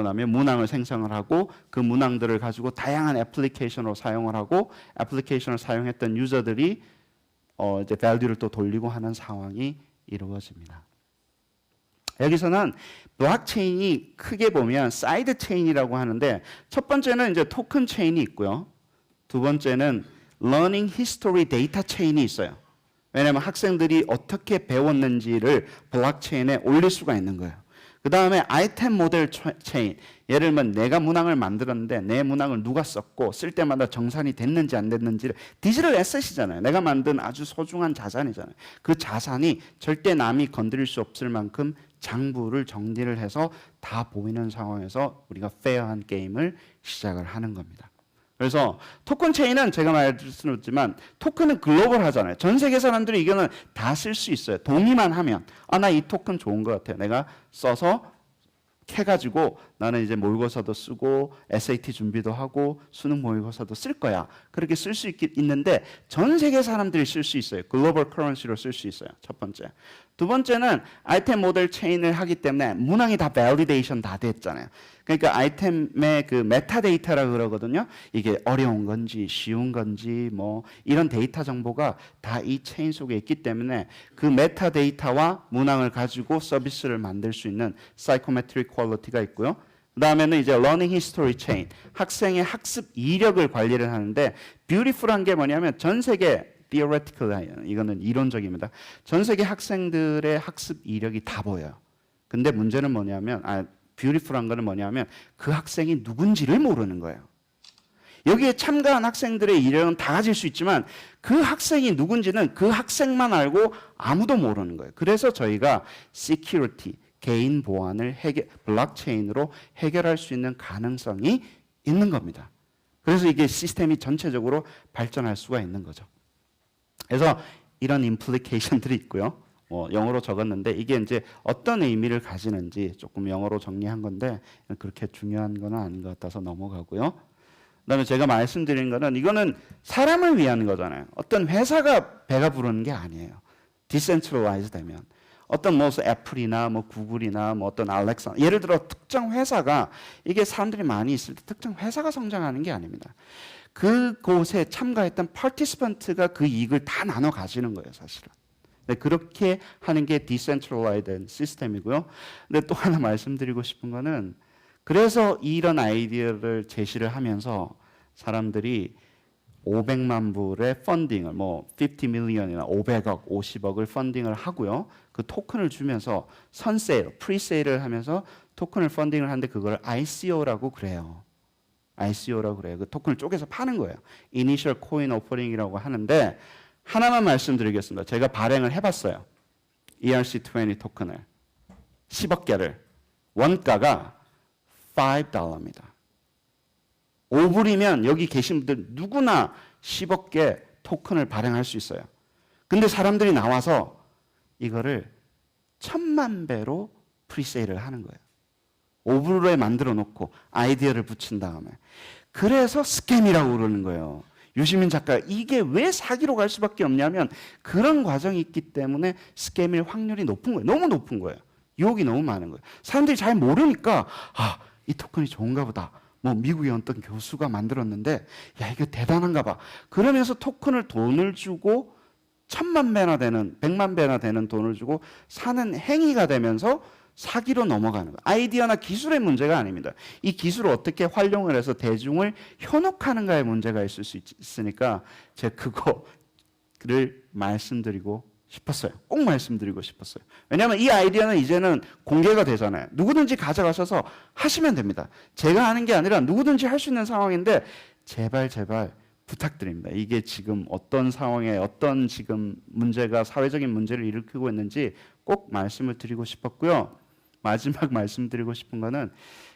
나면 문항을 생성을 하고 그 문항들을 가지고 다양한 애플리케이션으로 사용을 하고 애플리케이션을 사용했던 유저들이 이제 밸류를 또 돌리고 하는 상황이 이루어집니다. 여기서는 블록체인이 크게 보면 사이드 체인이라고 하는데 첫 번째는 이제 토큰 체인이 있고요. 두 번째는 러닝 히스토리 데이터 체인이 있어요. 왜냐하면 학생들이 어떻게 배웠는지를 블록체인에 올릴 수가 있는 거예요. 그 다음에 아이템 모델 체인. 예를 들면 내가 문항을 만들었는데 내 문항을 누가 썼고 쓸 때마다 정산이 됐는지 안 됐는지를 디지털 에셋이잖아요. 내가 만든 아주 소중한 자산이잖아요. 그 자산이 절대 남이 건드릴 수 없을 만큼 장부를 정리를 해서 다 보이는 상황에서 우리가 페어한 게임을 시작을 하는 겁니다. 그래서 토큰 체인은 제가 말씀드렸지만 토큰은 글로벌하잖아요. 전 세계 사람들이 이거는 다 쓸 수 있어요. 동의만 하면 나 이 토큰 좋은 것 같아요. 내가 써서 해가지고 나는 이제 모의고사도 쓰고 SAT 준비도 하고 수능 모의고사도 쓸 거야. 그렇게 쓸 수 있는데 전 세계 사람들이 쓸 수 있어요. 글로벌 커런시로 쓸 수 있어요. 첫 번째. 두 번째는 아이템 모델 체인을 하기 때문에 문항이 다 밸리데이션 다 됐잖아요. 그러니까 아이템의 그 메타데이터라고 그러거든요. 이게 어려운 건지 쉬운 건지 뭐 이런 데이터 정보가 다 이 체인 속에 있기 때문에 그 메타데이터와 문항을 가지고 서비스를 만들 수 있는 사이코메트릭 퀄리티가 있고요. 그 다음에는 이제 러닝 히스토리 체인, 학생의 학습 이력을 관리를 하는데 뷰티풀한 게 뭐냐면 전 세계 theoretical, 이거는 이론적입니다. 전 세계 학생들의 학습 이력이 다 보여요. 근데 문제는 뭐냐면 뷰티풀한 거는 뭐냐면 그 학생이 누군지를 모르는 거예요. 여기에 참가한 학생들의 이력은 다 가질 수 있지만 그 학생이 누군지는 그 학생만 알고 아무도 모르는 거예요. 그래서 저희가 security, 개인 보안을 블록체인으로 해결할 수 있는 가능성이 있는 겁니다. 그래서 이게 시스템이 전체적으로 발전할 수가 있는 거죠. 그래서 이런 임플리케이션들이 있고요. 영어로 적었는데 이게 이제 어떤 의미를 가지는지 조금 영어로 정리한 건데 그렇게 중요한 건 아닌 것 같아서 넘어가고요. 그다음에 제가 말씀드린 거는 이거는 사람을 위한 거잖아요. 어떤 회사가 배가 부르는 게 아니에요. 디센트럴라이즈 되면 어떤 뭐 애플이나 뭐 구글이나 뭐 어떤 알렉사 예를 들어 특정 회사가 이게 사람들이 많이 있을 때 특정 회사가 성장하는 게 아닙니다. 그곳에 참가했던 파티시펀트가 그 이익을 다 나눠 가지는 거예요, 사실은. 네, 그렇게 하는 게 디센트럴라이즈된 시스템이고요. 근데 또 하나 말씀드리고 싶은 거는 그래서 이런 아이디어를 제시를 하면서 사람들이 500만 불의 펀딩을 뭐 50 밀리언이나 500억, 50억을 펀딩을 하고요. 그 토큰을 주면서 선세일, 프리세일을 하면서 토큰을 펀딩을 하는데 그걸 ICO라고 그래요. ICO라고 그래요. 그 토큰을 쪼개서 파는 거예요. Initial Coin Offering이라고 하는데 하나만 말씀드리겠습니다. 제가 발행을 해봤어요. ERC20 토큰을 10억 개를 원가가 $5입니다. 5불이면 여기 계신 분들 누구나 10억 개 토큰을 발행할 수 있어요. 근데 사람들이 나와서 이거를 1000만 배로 프리세일을 하는 거예요. 5불에 만들어 놓고 아이디어를 붙인 다음에. 그래서 스캠이라고 그러는 거예요. 유시민 작가, 이게 왜 사기로 갈 수밖에 없냐면 그런 과정이 있기 때문에 스캠일 확률이 높은 거예요. 너무 높은 거예요. 유혹이 너무 많은 거예요. 사람들이 잘 모르니까 이 토큰이 좋은가 보다. 뭐 미국의 어떤 교수가 만들었는데 야 이거 대단한가 봐. 그러면서 토큰을 돈을 주고 1000만 배나 되는 100만 배나 되는 돈을 주고 사는 행위가 되면서 사기로 넘어가는 거예요. 아이디어나 기술의 문제가 아닙니다. 이 기술을 어떻게 활용을 해서 대중을 현혹하는가의 문제가 있을 수 있으니까 제가 그거를 말씀드리고 싶었어요. 꼭 말씀드리고 싶었어요. 왜냐하면 이 아이디어는 이제는 공개가 되잖아요. 누구든지 가져가셔서 하시면 됩니다. 제가 하는 게 아니라 누구든지 할 수 있는 상황인데 제발 부탁드립니다. 이게 지금 어떤 상황에 어떤 지금 문제가 사회적인 문제를 일으키고 있는지 꼭 말씀을 드리고 싶었고요. 마지막 말씀드리고 싶은 거는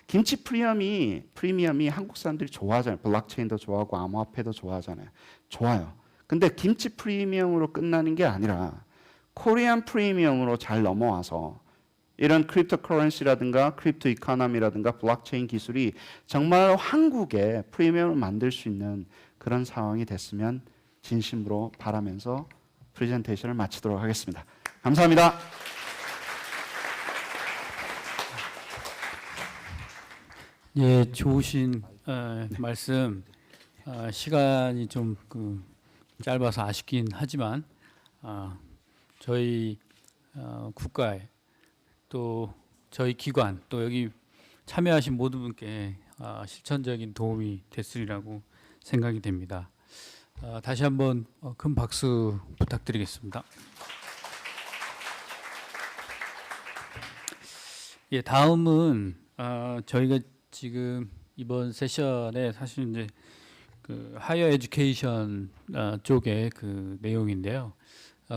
김치 프리미엄이 한국 사람들이 좋아하잖아요. 블록체인도 좋아하고 암호화폐도 좋아하잖아요. 좋아요. 근데 김치 프리미엄으로 끝나는 게 아니라 코리안 프리미엄으로 잘 넘어와서 이런 크립토 커런시라든가 크립토 이코노미라든가 블록체인 기술이 정말 한국에 프리미엄을 만들 수 있는 그런 상황이 됐으면 진심으로 바라면서 프레젠테이션을 마치도록 하겠습니다. 감사합니다. 예, 좋으신 말씀. 시간이 좀 짧아서 아쉽긴 하지만 저희 국가에 또 저희 기관 또 여기 참여하신 모든 분께 실천적인 도움이 됐으리라고 생각이 됩니다. 다시 한번 큰 박수 부탁드리겠습니다. 예, 다음은 저희가 지금 이번 세션에 사실 이제 그 하이어 에듀케이션 쪽의 그 내용인데요.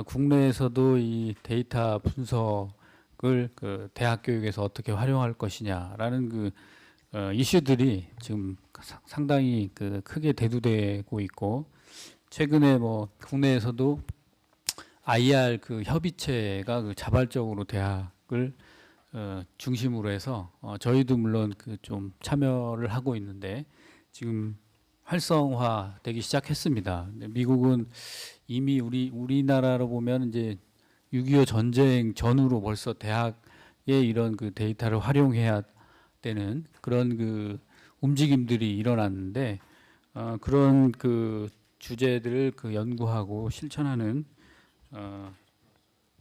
국내에서도 이 데이터 분석을 그 대학 교육에서 어떻게 활용할 것이냐라는 그 이슈들이 지금 상당히 그 크게 대두되고 있고 최근에 뭐 국내에서도 IR 그 협의체가 그 자발적으로 대학을 중심으로 해서 저희도 물론 그 좀 참여를 하고 있는데 지금 활성화되기 시작했습니다. 근데 미국은 이미 우리나라로 보면 이제 6.25 전쟁 전후로 벌써 대학에 이런 그 데이터를 활용해야 되는 그런 그 움직임들이 일어났는데 그런 그 주제들을 그 연구하고 실천하는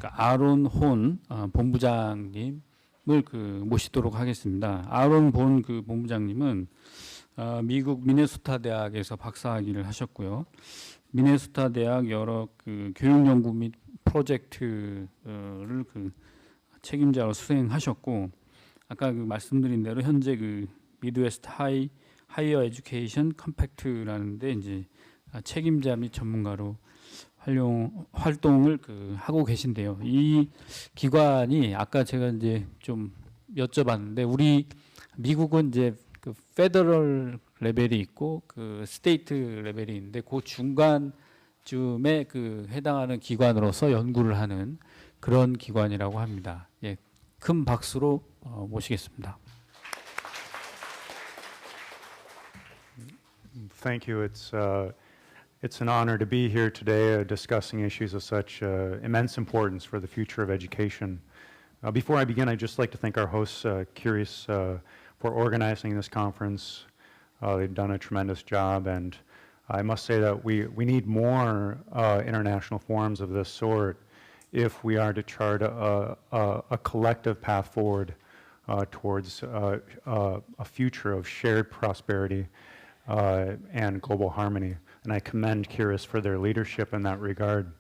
아론 혼 본부장님을 그 모시도록 하겠습니다. 아론 본 그 본부장님은 미국 미네소타 대학에서 박사학위를 하셨고요. 미네소타 대학 여러 그 교육 연구 및 프로젝트를 그 책임자로 수행하셨고 아까 그 말씀드린 대로 현재 그 미드웨스트 하이어 에듀케이션 컴팩트라는데 이제 책임자 및 전문가로 활동을 하고 계신데요. 이 기관이 아까 제가 이제 좀 여쭤봤는데 우리 미국은 이제 그 페더럴 레벨이 있고 그 스테이트 레벨이 있는데 그 중간쯤에 해당하는 기관으로서 연구를 하는 그런 기관이라고 합니다. 예, 큰 박수로 모시겠습니다. Thank you. It's an honor to be here today discussing issues of such immense importance for the future of education. Before I begin, I'd just like to thank our hosts, Curious, for organizing this conference. They've done a tremendous job, and I must say that we need more international forums of this sort if we are to chart a collective path forward towards a future of shared prosperity and global harmony. And I commend Curious for their leadership in that regard.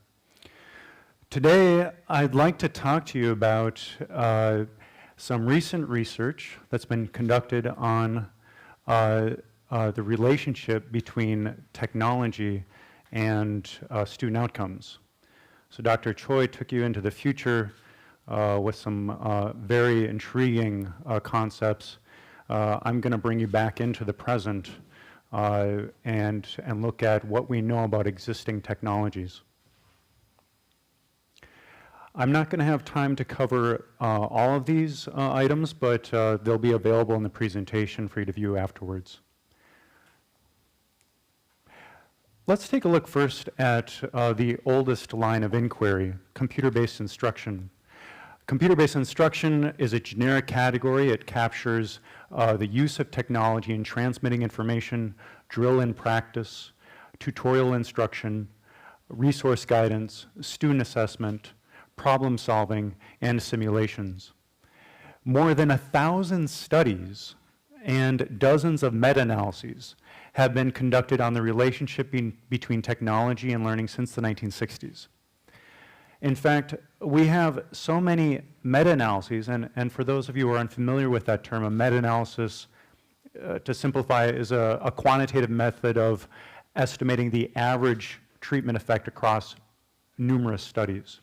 Today, I'd like to talk to you about some recent research that's been conducted on the relationship between technology and student outcomes. So Dr. Choi took you into the future with some very intriguing concepts. I'm going to bring you back into the present and look at what we know about existing technologies. I'm not going to have time to cover all of these items, but they'll be available in the presentation for you to view afterwards. Let's take a look first at the oldest line of inquiry, computer-based instruction. Computer-based instruction is a generic category. It captures the use of technology in transmitting information, drill and practice, tutorial instruction, resource guidance, student assessment, problem solving, and simulations. More than 1,000 studies and dozens of meta-analyses have been conducted on the relationship between technology and learning since the 1960s. In fact, we have so many meta-analyses, and for those of you who are unfamiliar with that term, a meta-analysis, to simplify, is a quantitative method of estimating the average treatment effect across numerous studies.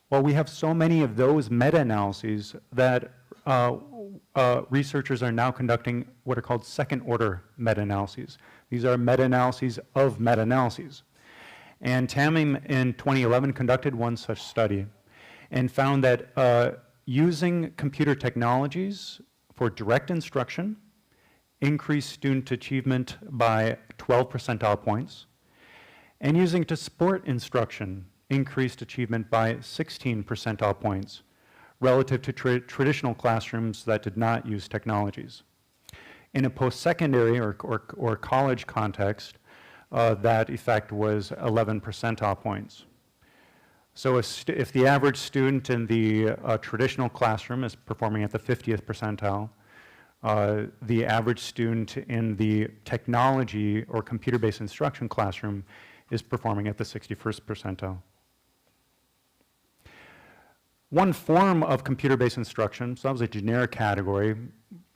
Well, we have so many of those meta-analyses that researchers are now conducting what are called second-order meta-analyses. These are meta-analyses of meta-analyses. And Tamim in 2011 conducted one such study and found that using computer technologies for direct instruction increased student achievement by 12 percentile points, and using to support instruction increased achievement by 16 percentile points relative to traditional classrooms that did not use technologies. In a post-secondary or college context, that effect was 11 percentile points. So if the average student in the traditional classroom is performing at the 50th percentile, the average student in the technology or computer-based instruction classroom is performing at the 61st percentile. One form of computer-based instruction, so that was a generic category.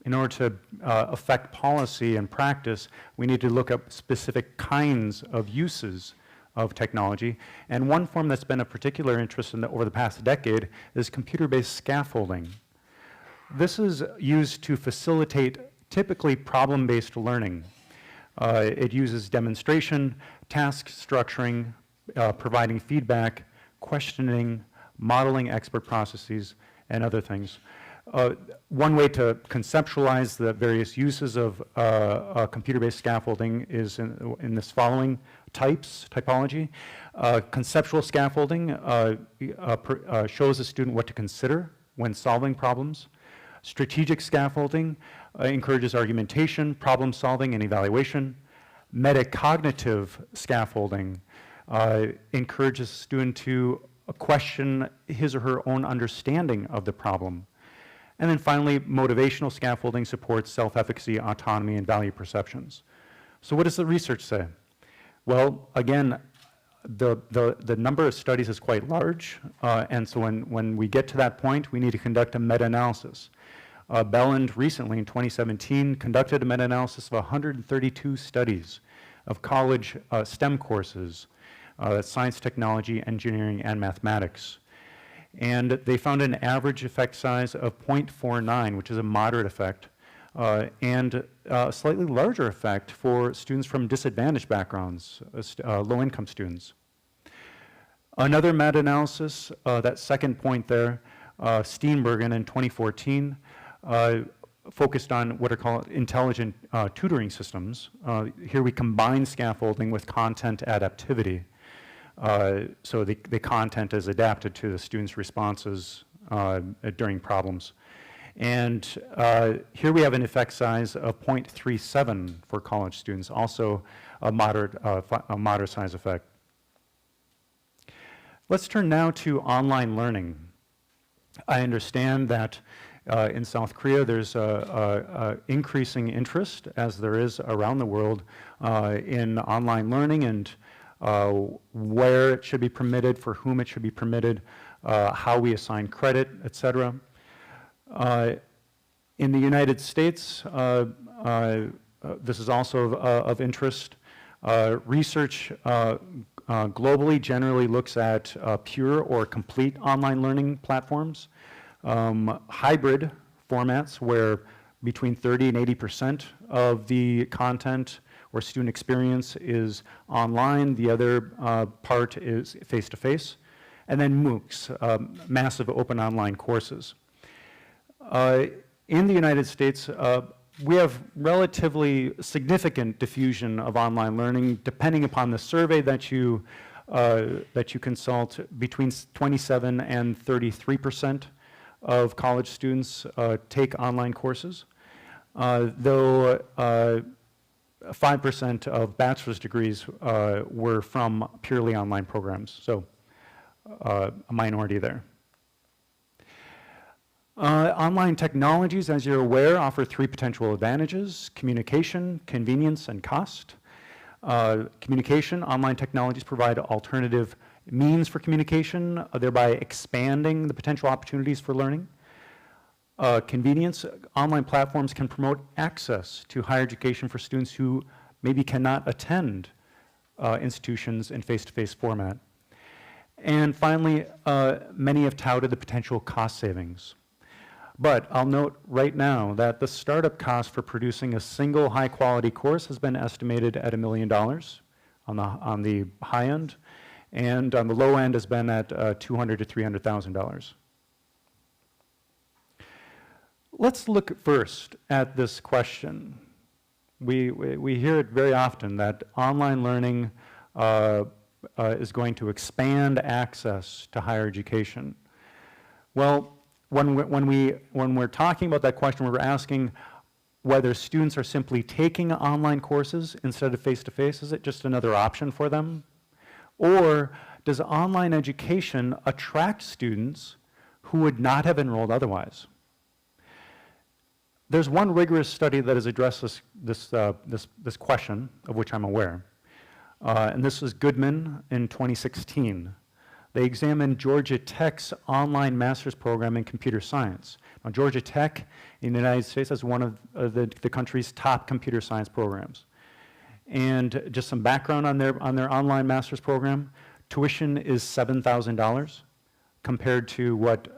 In order to affect policy and practice, we need to look at specific kinds of uses of technology. And one form that's been of particular interest over the past decade is computer-based scaffolding. This is used to facilitate typically problem-based learning. It uses demonstration, task structuring, providing feedback, questioning, modeling expert processes, and other things. One way to conceptualize the various uses of computer-based scaffolding is in this following typology. Conceptual scaffolding shows a student what to consider when solving problems. Strategic scaffolding encourages argumentation, problem solving, and evaluation. Metacognitive scaffolding encourages a student to question his or her own understanding of the problem. And then finally, motivational scaffolding supports self-efficacy, autonomy, and value perceptions. So what does the research say? Well, again, the number of studies is quite large, and so when we get to that point, we need to conduct a meta-analysis. Belland recently, in 2017, conducted a meta-analysis of 132 studies of college STEM courses, science, technology, engineering, and mathematics. And they found an average effect size of 0.49, which is a moderate effect, and a slightly larger effect for students from disadvantaged backgrounds, low-income students. Another meta-analysis, that second point there, Steenbergen in 2014, focused on what are called intelligent tutoring systems. Here we combine scaffolding with content adaptivity. So the content is adapted to the students' responses during problems. And here we have an effect size of 0.37 for college students, also a moderate size effect. Let's turn now to online learning. I understand that in South Korea there's increasing interest, as there is around the world, in online learning and where it should be permitted, for whom it should be permitted, how we assign credit, etc. In the United States, this is also of interest. Research globally generally looks at pure or complete online learning platforms, hybrid formats where between 30 and 80% of the content or student experience is online, the other part is face-to-face, and then MOOCs, massive open online courses. In the United States, we have relatively significant diffusion of online learning, depending upon the survey that you consult. Between 27 and 33% of college students take online courses, though 5% of bachelor's degrees were from purely online programs, so a minority there. Online technologies, as you're aware, offer three potential advantages: communication, convenience, and cost. Communication, online technologies provide alternative means for communication, thereby expanding the potential opportunities for learning. Convenience, online platforms can promote access to higher education for students who maybe cannot attend institutions in face-to-face format. And finally, many have touted the potential cost savings. But I'll note right now that the startup cost for producing a single high-quality course has been estimated at $1 million on the high end, and on the low end has been at $200,000 to $300,000. Let's look first at this question. We hear it very often that online learning is going to expand access to higher education. Well, when we're talking about that question, we're asking whether students are simply taking online courses instead of face-to-face. Is it just another option for them? Or does online education attract students who would not have enrolled otherwise? There's one rigorous study that has addressed this question, of which I'm aware, and this was Goodman in 2016. They examined Georgia Tech's online master's program in computer science. Now, Georgia Tech in the United States is one of the country's top computer science programs. And just some background on their online master's program: tuition is $7,000 compared to what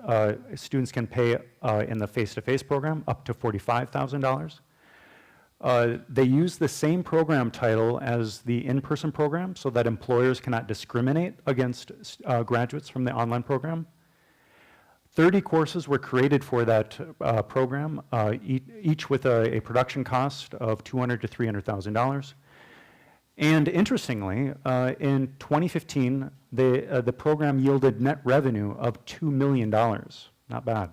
students can pay in the face-to-face program, up to $45,000. They use the same program title as the in-person program so that employers cannot discriminate against graduates from the online program. 30 courses were created for that program, each with a production cost of $200,000 to $300,000. And interestingly, in 2015, the program yielded net revenue of $2 million. Not bad.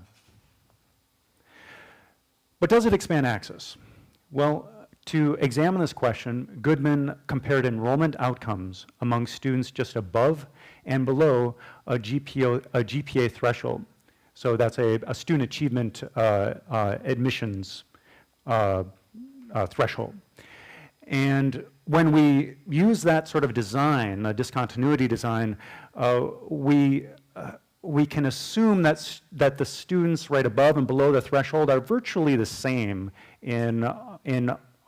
But does it expand access? Well, to examine this question, Goodman compared enrollment outcomes among students just above and below a GPA threshold. So that's a student achievement admissions threshold. And when we use that sort of design, a discontinuity design, we we can assume that the students right above and below the threshold are virtually the same in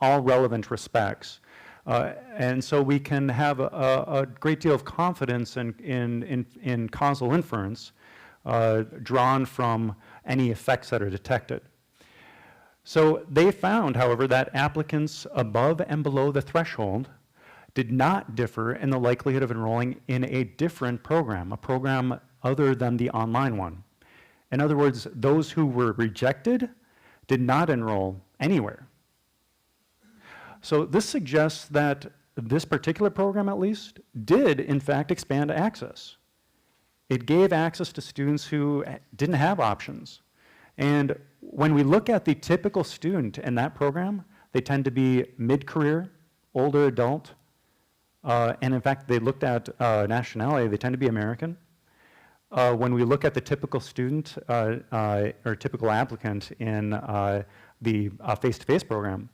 all relevant respects. And so we can have a great deal of confidence in causal inference drawn from any effects that are detected. So they found, however, that applicants above and below the threshold did not differ in the likelihood of enrolling in a different program, a program other than the online one. In other words, those who were rejected did not enroll anywhere. So this suggests that this particular program, at least, did in fact expand access. It gave access to students who didn't have options. And when we look at the typical student in that program, they tend to be mid-career, older adult, and in fact, they looked at nationality, they tend to be American. When we look at the typical student or typical applicant in the face-to-face program,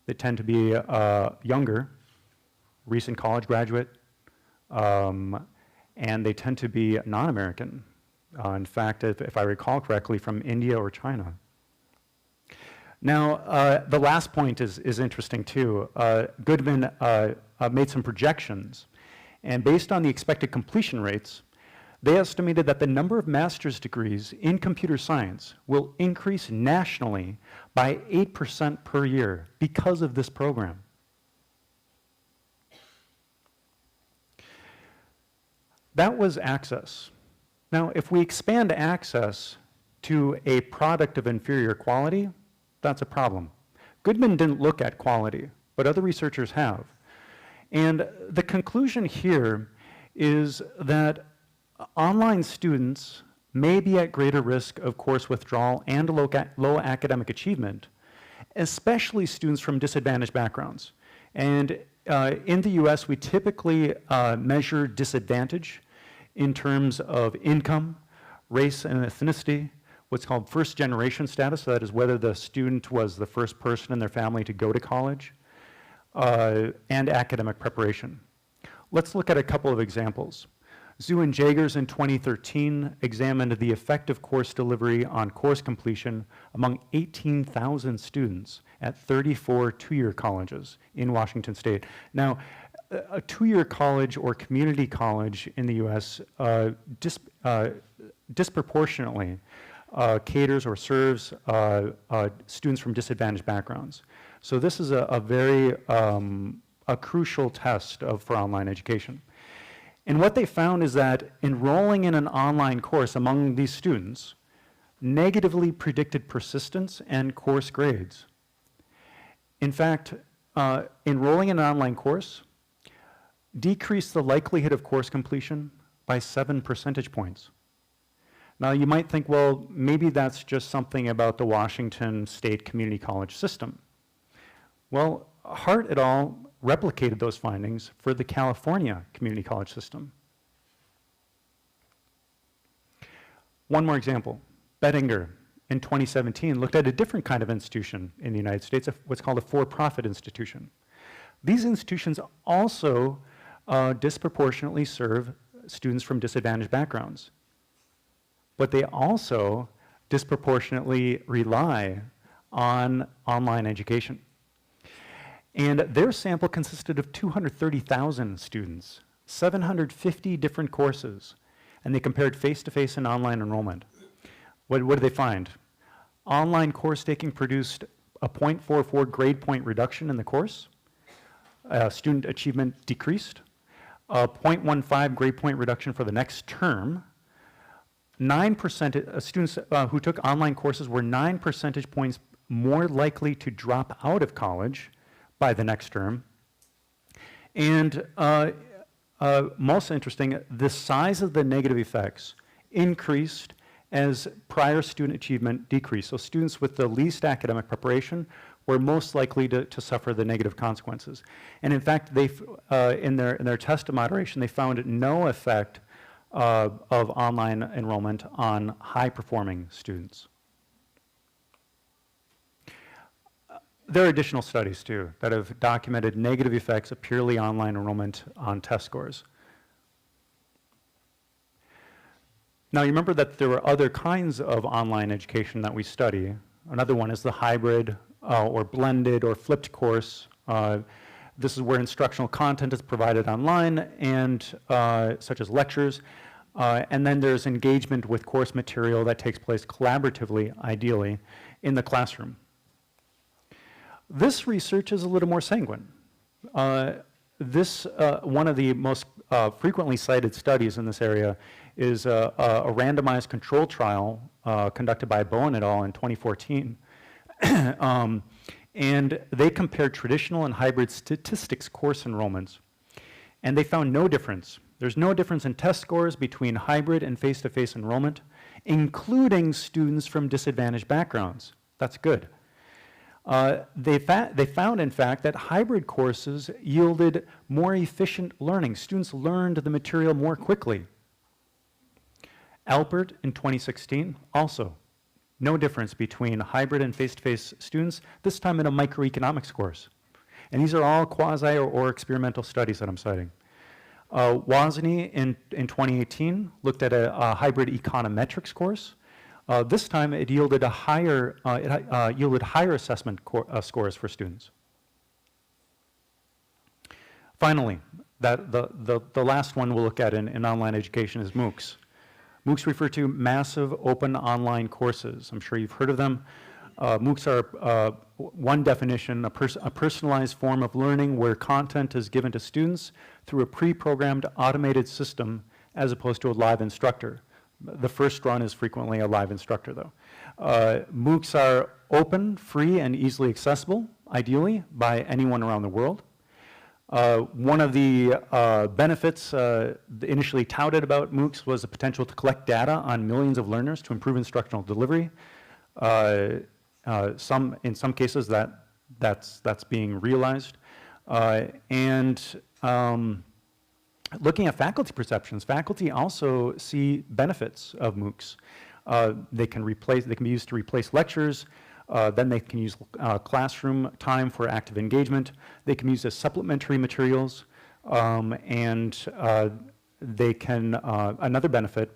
they tend to be younger, recent college graduate, and they tend to be non-American. In fact, if I recall correctly, from India or China. Now, the last point is interesting too. Goodman made some projections, and based on the expected completion rates, they estimated that the number of master's degrees in computer science will increase nationally by 8% per year because of this program. That was access. Now, if we expand access to a product of inferior quality, that's a problem. Goodman didn't look at quality, but other researchers have. And the conclusion here is that online students may be at greater risk of course withdrawal and low academic achievement, especially students from disadvantaged backgrounds. And in the US, we typically measure disadvantage in terms of income, race and ethnicity, what's called first-generation status, so that is whether the student was the first person in their family to go to college, and academic preparation. Let's look at a couple of examples. Zhu and Jagers in 2013 examined the effect of course delivery on course completion among 18,000 students at 34 two-year colleges in Washington State. Now, a two-year college or community college in the US disproportionately caters or serves students from disadvantaged backgrounds. So this is a very crucial test for online education. And what they found is that enrolling in an online course among these students negatively predicted persistence and course grades. In fact, enrolling in an online course decreased the likelihood of course completion by 7 percentage points. Now you might think, well, maybe that's just something about the Washington State Community College system. Well, Hart et al. Replicated those findings for the California Community College system. One more example. Bettinger in 2017 looked at a different kind of institution in the United States, what's called a for-profit institution. These institutions also disproportionately serve students from disadvantaged backgrounds, but they also disproportionately rely on online education. And their sample consisted of 230,000 students, 750 different courses, and they compared face-to-face and online enrollment. What did they find? Online course taking produced a 0.44 grade point reduction in the course. Student achievement decreased. A 0.15 grade point reduction for the next term. 9% students who took online courses were 9 percentage points more likely to drop out of college by the next term. And most interesting, the size of the negative effects increased as prior student achievement decreased. So students with the least academic preparation were most likely to suffer the negative consequences. And in fact, they, in their test of moderation, they found no effect of online enrollment on high-performing students. There are additional studies, too, that have documented negative effects of purely online enrollment on test scores. Now, you remember that there were other kinds of online education that we study. Another one is the hybrid or blended or flipped course. This is where instructional content is provided online, and such as lectures. And then there's engagement with course material that takes place collaboratively, ideally, in the classroom. This research is a little more sanguine. One of the most frequently cited studies in this area is a randomized control trial conducted by Bowen et al. In 2014. And they compared traditional and hybrid statistics course enrollments. And they found no difference. There's no difference in test scores between hybrid and face-to-face enrollment, including students from disadvantaged backgrounds. That's good. They found, in fact, that hybrid courses yielded more efficient learning. Students learned the material more quickly. Alpert in 2016, also, no difference between hybrid and face-to-face students, this time in a microeconomics course. And these are all quasi or experimental studies that I'm citing. Wozni in 2018 looked at a hybrid econometrics course. This time it yielded higher assessment scores for students. Finally, the last one we'll look at in online education is MOOCs. MOOCs refer to massive open online courses. I'm sure you've heard of them. MOOCs are, one definition, a personalized form of learning where content is given to students through a pre-programmed automated system as opposed to a live instructor. The first run is frequently a live instructor, though. MOOCs are open, free, and easily accessible, ideally, by anyone around the world. One of the benefits initially touted about MOOCs was the potential to collect data on millions of learners to improve instructional delivery. In some cases, that's being realized. Looking at faculty perceptions, faculty also see benefits of MOOCs. They can be used to replace lectures. Then they can use classroom time for active engagement. They can use as supplementary materials, and they can, another benefit,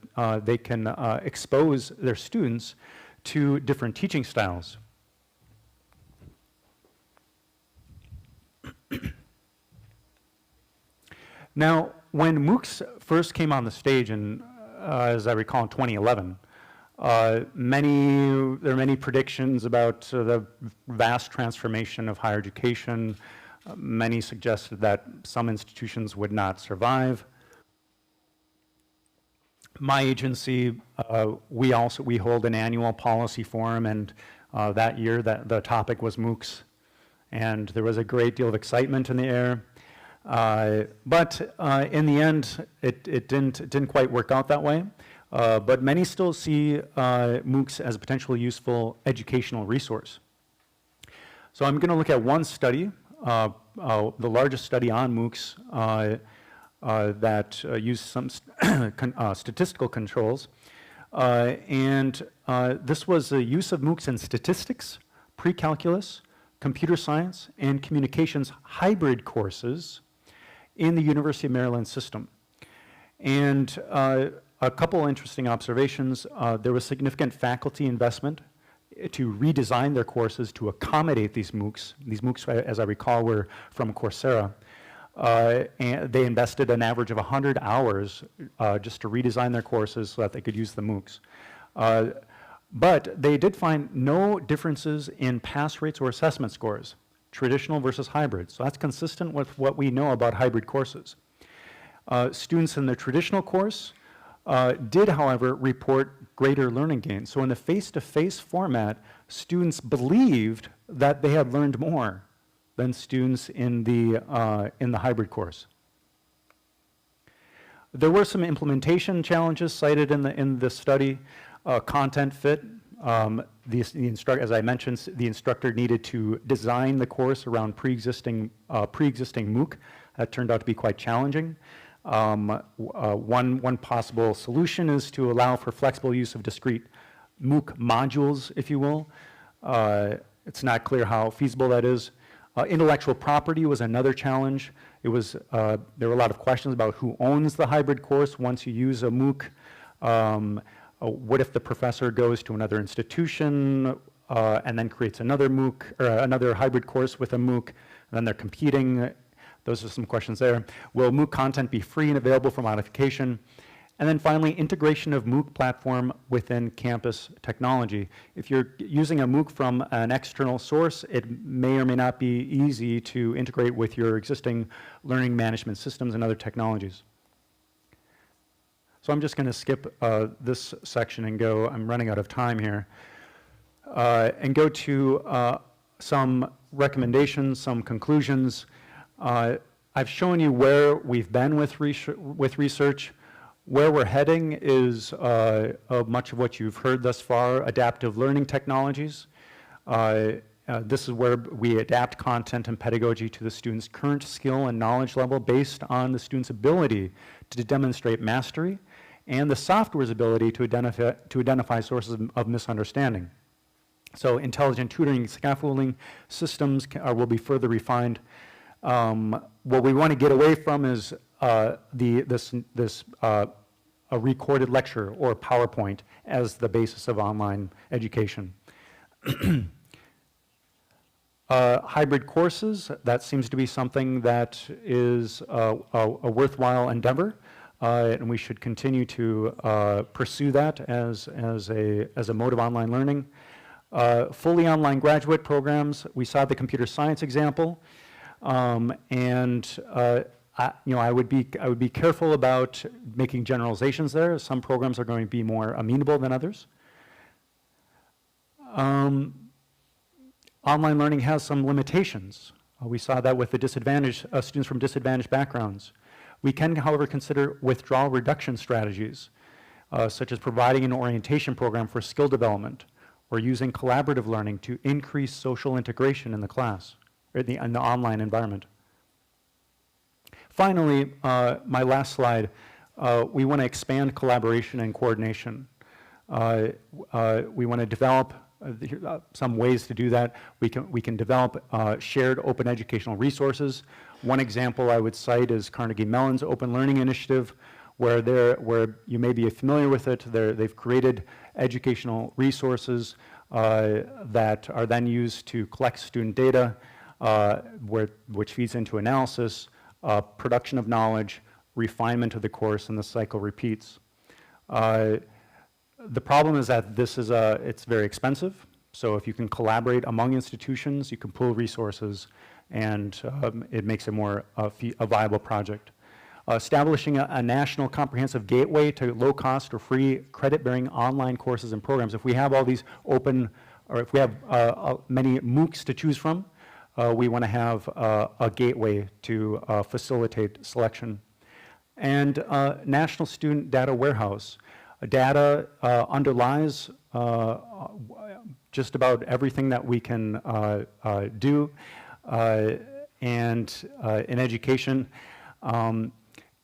they can expose their students to different teaching styles. Now, when MOOCs first came on the stage, as I recall, in 2011, there are many predictions about the vast transformation of higher education. Many suggested that some institutions would not survive. My agency, we hold an annual policy forum, and that year the topic was MOOCs, and there was a great deal of excitement in the air. But in the end, it didn't quite work out that way. But many still see MOOCs as a potentially useful educational resource. So I'm going to look at one study, the largest study on MOOCs that used some statistical controls. This was the use of MOOCs in statistics, pre-calculus, computer science, and communications hybrid courses in the University of Maryland system. And a couple interesting observations. There was significant faculty investment to redesign their courses to accommodate these MOOCs. These MOOCs, as I recall, were from Coursera. And they invested an average of 100 hours just to redesign their courses so that they could use the MOOCs. But they did find no differences in pass rates or assessment scores, traditional versus hybrid. So that's consistent with what we know about hybrid courses. Students in the traditional course did, however, report greater learning gains. So in the face-to-face format, students believed that they had learned more than students in the hybrid course. There were some implementation challenges cited in the study. Content fit. As I mentioned, the instructor needed to design the course around pre-existing MOOC. That turned out to be quite challenging. One possible solution is to allow for flexible use of discrete MOOC modules, if you will. It's not clear how feasible that is. Intellectual property was another challenge. There were a lot of questions about who owns the hybrid course once you use a MOOC. What if the professor goes to another institution and then creates another MOOC or another hybrid course with a MOOC, and then they're competing? Those are some questions there. Will MOOC content be free and available for modification? And then finally, integration of MOOC platform within campus technology. If you're using a MOOC from an external source, it may or may not be easy to integrate with your existing learning management systems and other technologies. So I'm just going to skip this section and go, I'm running out of time here, and go to some recommendations, some conclusions. I've shown you where we've been with research. Where we're heading is much of what you've heard thus far, adaptive learning technologies. This is where we adapt content and pedagogy to the student's current skill and knowledge level based on the student's ability to demonstrate mastery and the software's ability to identify sources of misunderstanding. So intelligent tutoring scaffolding systems will be further refined. What we want to get away from is a recorded lecture or PowerPoint as the basis of online education. Hybrid courses, that seems to be something that is a worthwhile endeavor, and we should continue to pursue that as a mode of online learning. Fully online graduate programs, we saw the computer science example, I would be careful about making generalizations there. Some programs are going to be more amenable than others. Online learning has some limitations. We saw that with the students from disadvantaged backgrounds. We can, however, consider withdrawal reduction strategies, such as providing an orientation program for skill development or using collaborative learning to increase social integration in the class, or in the online environment. Finally, my last slide, we want to expand collaboration and coordination. We want to develop some ways to do that. We can develop shared open educational resources. One example I would cite is Carnegie Mellon's Open Learning Initiative, where you may be familiar with it. They've created educational resources that are then used to collect student data, which feeds into analysis, production of knowledge, refinement of the course, and the cycle repeats. The problem is that it's very expensive. So if you can collaborate among institutions, you can pool resources, and it makes it more a viable project. Establishing a national comprehensive gateway to low-cost or free credit-bearing online courses and programs. If we have all these open, or if we have many MOOCs to choose from, we want to have a gateway to facilitate selection. And National Student Data Warehouse. Data underlies just about everything that we can do. And in education,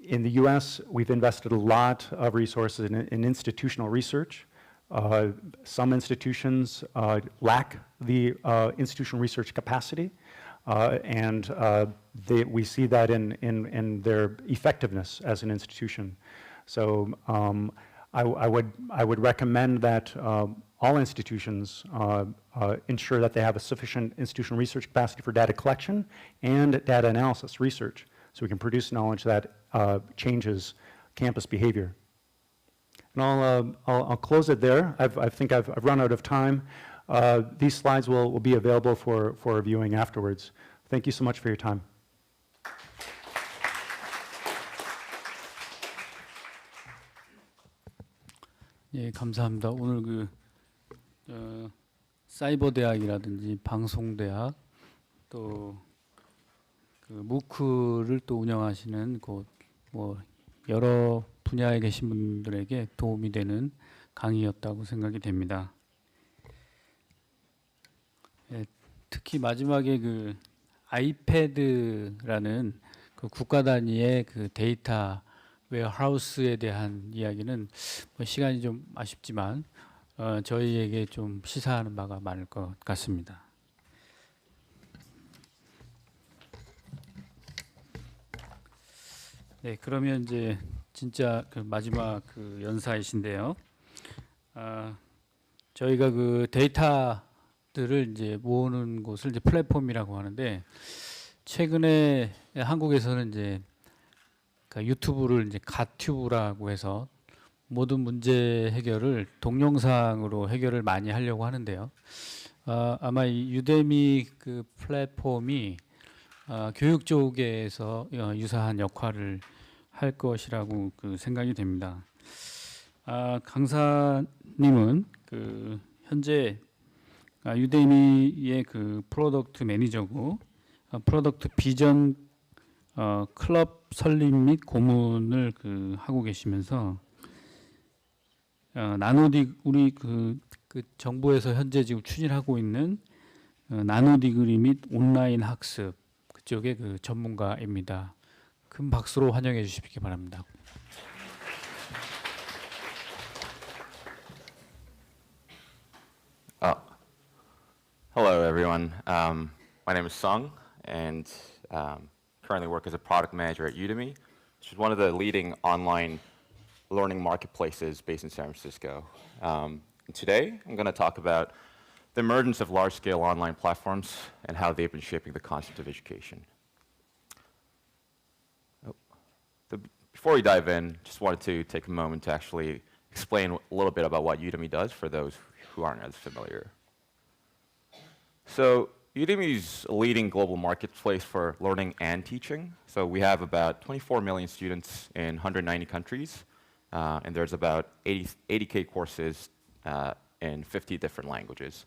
in the US, we've invested a lot of resources in institutional research. Some institutions lack the institutional research capacity, and we see that in their effectiveness as an institution. So I would recommend that all institutions ensure that they have a sufficient institutional research capacity for data collection and data analysis research, so we can produce knowledge that changes campus behavior. And I'll close it there. I think I've run out of time. These slides will be available for viewing afterwards. Thank you so much for your time. 예, 감사합니다. 오늘 사이버 대학이라든지 방송 대학 또 무크를 또 운영하시는 뭐 여러 분야에 계신 분들에게 도움이 되는 강의였다고 생각이 됩니다. 예, 특히 마지막에 아이패드라는 국가 단위의 데이터 웨어하우스에 대한 이야기는 시간이 좀 아쉽지만 저희에게 좀 시사하는 바가 많을 것 같습니다. 네, 그러면 이제 진짜 그 마지막 그 연사이신데요. 저희가 그 데이터들을 이제 모으는 곳을 이제 플랫폼이라고 하는데 최근에 한국에서는 이제 그 유튜브를 이제 갓튜브라고 해서 모든 문제 해결을 동영상으로 해결을 많이 하려고 하는데요. 아마 이 유데미 그 플랫폼이 교육 쪽에서 유사한 역할을 할 것이라고 그 생각이 됩니다. 강사님은 그 현재 유데미의 그 프로덕트 매니저고 프로덕트 비전 클럽 설립 및 고문을 그 하고 계시면서 우리 그 정부에서 현재 지금 추진하고 있는 나노디그리 및 온라인 학습 그쪽의 그 전문가입니다. 큰 박수로 환영해 주시기 바랍니다. Hello, everyone. My name is Sung, and currently work as a product manager at Udemy, which is one of the leading online learning marketplaces based in San Francisco. And today, I'm going to talk about the emergence of large-scale online platforms and how they've been shaping the concept of education. Before we dive in, just wanted to take a moment to actually explain a little bit about what Udemy does for those who aren't as familiar. So Udemy is a leading global marketplace for learning and teaching. So we have about 24 million students in 190 countries, and there's about 80K courses in 50 different languages.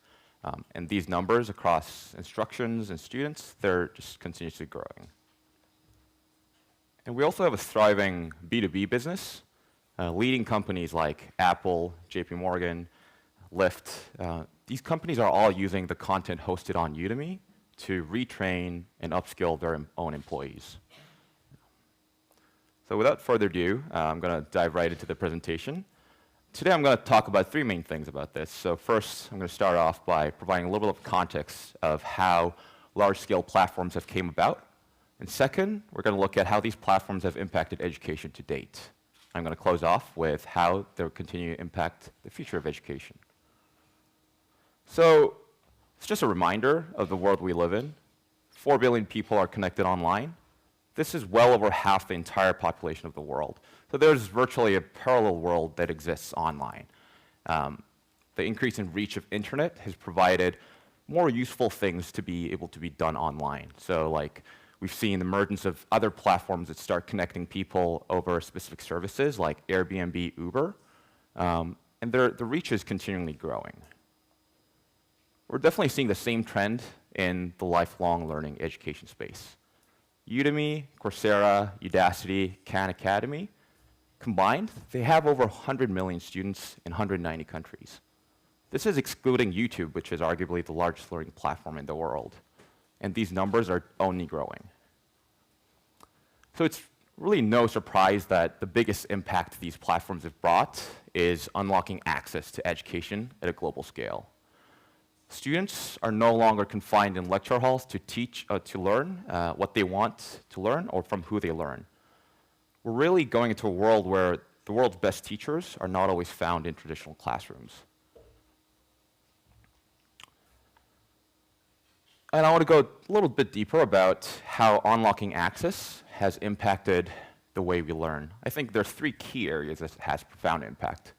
And these numbers across instructions and students, they're just continuously growing. And we also have a thriving B2B business. Leading companies like Apple, JP Morgan, Lyft, these companies are all using the content hosted on Udemy to retrain and upskill their own employees. So without further ado, I'm going to dive right into the presentation. Today I'm going to talk about three main things about this. So first, I'm going to start off by providing a little bit of context of how large-scale platforms have came about. And second, we're going to look at how these platforms have impacted education to date. I'm going to close off with how they'll continue to impact the future of education. So it's just a reminder of the world we live in. 4 billion people are connected online. This is well over half the entire population of the world. So there's virtually a parallel world that exists online. The increase in reach of internet has provided more useful things to be able to be done online. So like we've seen the emergence of other platforms that start connecting people over specific services like Airbnb, Uber, and the reach is continually growing. We're definitely seeing the same trend in the lifelong learning education space. Udemy, Coursera, Udacity, Khan Academy, combined, they have over 100 million students in 190 countries. This is excluding YouTube, which is arguably the largest learning platform in the world. And these numbers are only growing. So it's really no surprise that the biggest impact these platforms have brought is unlocking access to education at a global scale. Students are no longer confined in lecture halls to learn what they want to learn or from who they learn. We're really going into a world where the world's best teachers are not always found in traditional classrooms. And I want to go a little bit deeper about how unlocking access has impacted the way we learn. I think there are three key areas that has profound impact.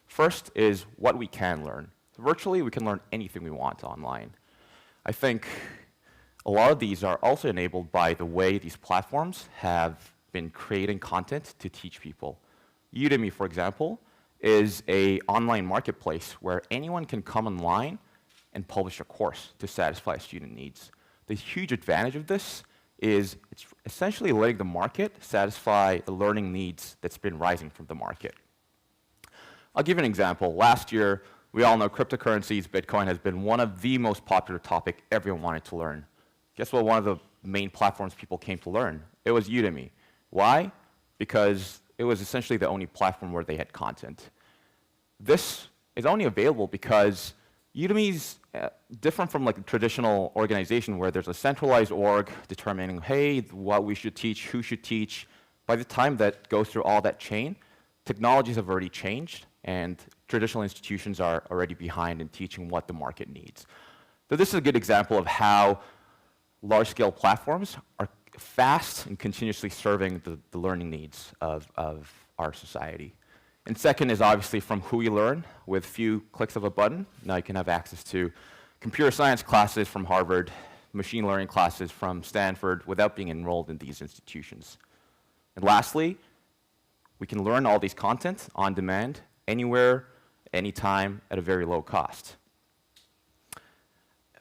First is what we can learn. Virtually, we can learn anything we want online. I think a lot of these are also enabled by the way these platforms have been creating content to teach people. Udemy, for example, is an online marketplace where anyone can come online and publish a course to satisfy student needs. The huge advantage of this is it's essentially letting the market satisfy the learning needs that's been rising from the market. I'll give you an example. Last year, we all know cryptocurrencies, Bitcoin has been one of the most popular topic everyone wanted to learn. Guess what one of the main platforms people came to learn? It was Udemy. Why? Because it was essentially the only platform where they had content. This is only available because Udemy's different from like a traditional organization where there's a centralized org determining, hey, what we should teach, who should teach. By the time that goes through all that chain, technologies have already changed, and traditional institutions are already behind in teaching what the market needs. So this is a good example of how large-scale platforms are fast and continuously serving the learning needs of our society. And second is obviously from who you learn. With few clicks of a button, now you can have access to computer science classes from Harvard, machine learning classes from Stanford without being enrolled in these institutions. And lastly, we can learn all these content on demand, anywhere, anytime, at a very low cost.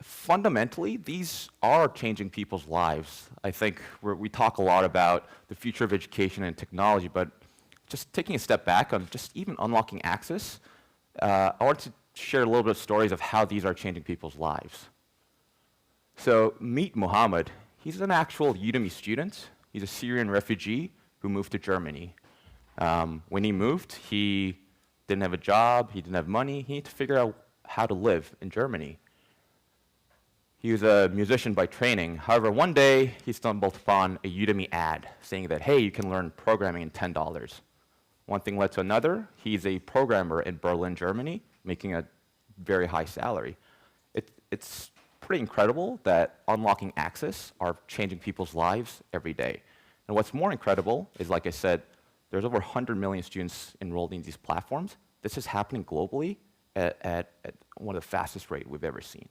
Fundamentally, these are changing people's lives. I think we talk a lot about the future of education and technology, but just taking a step back on just even unlocking access, I want to share a little bit of stories of how these are changing people's lives. So meet Muhammad. He's an actual Udemy student. He's a Syrian refugee who moved to Germany. When he moved, he didn't have a job, he didn't have money, he needed to figure out how to live in Germany. He was a musician by training. However, one day he stumbled upon a Udemy ad saying that, hey, you can learn programming in $10. One thing led to another. He's a programmer in Berlin, Germany, making a very high salary. It's pretty incredible that unlocking access are changing people's lives every day. And what's more incredible is, like I said, there's over 100 million students enrolled in these platforms. This is happening globally at one of the fastest rates we've ever seen.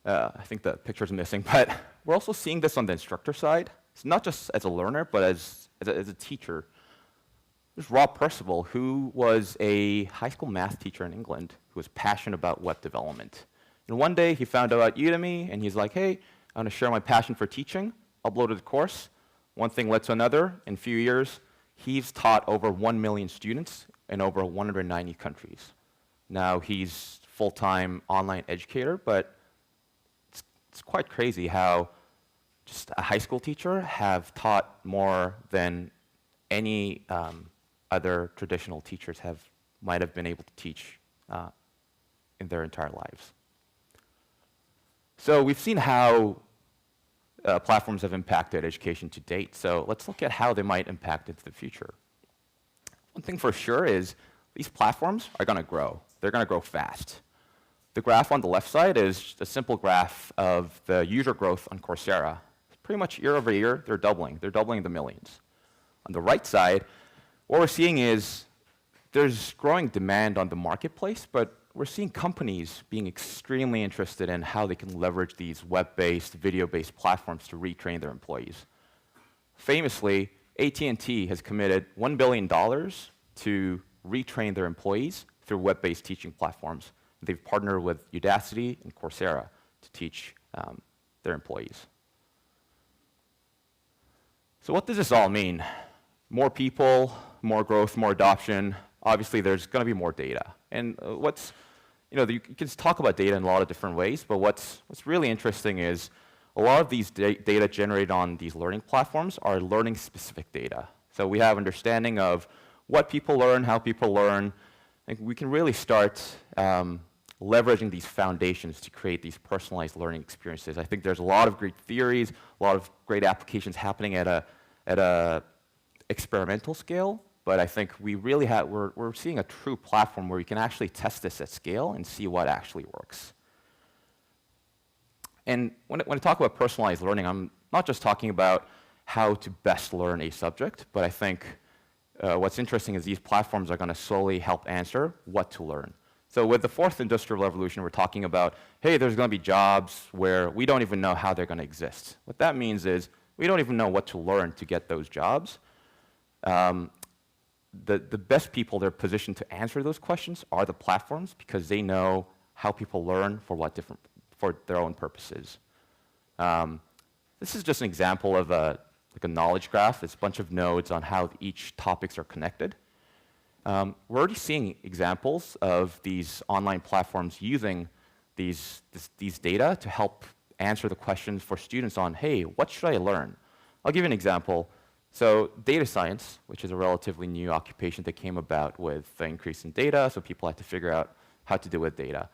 I think the picture's missing, but we're also seeing this on the instructor side. It's not just as a learner, but as a teacher. There's Rob Percival, who was a high school math teacher in England who was passionate about web development. And one day he found out about Udemy, and he's like, hey, I want to share my passion for teaching, uploaded the course. One thing led to another. In a few years, he's taught over 1 million students in over 190 countries. Now he's full-time online educator, but it's quite crazy how just a high school teacher have taught more than any other traditional teachers might have been able to teach in their entire lives. So we've seen how platforms have impacted education to date. So let's look at how they might impact into the future. One thing for sure is these platforms are going to grow. They're going to grow fast. The graph on the left side is a simple graph of the user growth on Coursera. Pretty much year over year, they're doubling. They're doubling the millions. On the right side, what we're seeing is there's growing demand on the marketplace, but we're seeing companies being extremely interested in how they can leverage these web-based, video-based platforms to retrain their employees. Famously, AT&T has committed $1 billion to retrain their employees through web-based teaching platforms. They've partnered with Udacity and Coursera to teach their employees. So what does this all mean? More people, more growth, more adoption. Obviously, there's going to be more data. And you can talk about data in a lot of different ways, but what's really interesting is a lot of these data generated on these learning platforms are learning-specific data. So we have understanding of what people learn, how people learn. And we can really start leveraging these foundations to create these personalized learning experiences. I think there's a lot of great theories, a lot of great applications happening at a experimental scale, but I think we're seeing a true platform where we can actually test this at scale and see what actually works. And when I talk about personalized learning, I'm not just talking about how to best learn a subject, but I think what's interesting is these platforms are going to slowly help answer what to learn. So with the fourth industrial revolution, we're talking about, hey, there's going to be jobs where we don't even know how they're going to exist. What that means is we don't even know what to learn to get those jobs. The best people they're positioned to answer those questions are the platforms because they know how people learn for their own purposes. This is just an example of a knowledge graph. It's a bunch of nodes on how each topics are connected. We're already seeing examples of these online platforms using these data to help answer the questions for students on, hey, what should I learn? I'll give you an example. So data science, which is a relatively new occupation that came about with the increase in data, so people had to figure out how to deal with data.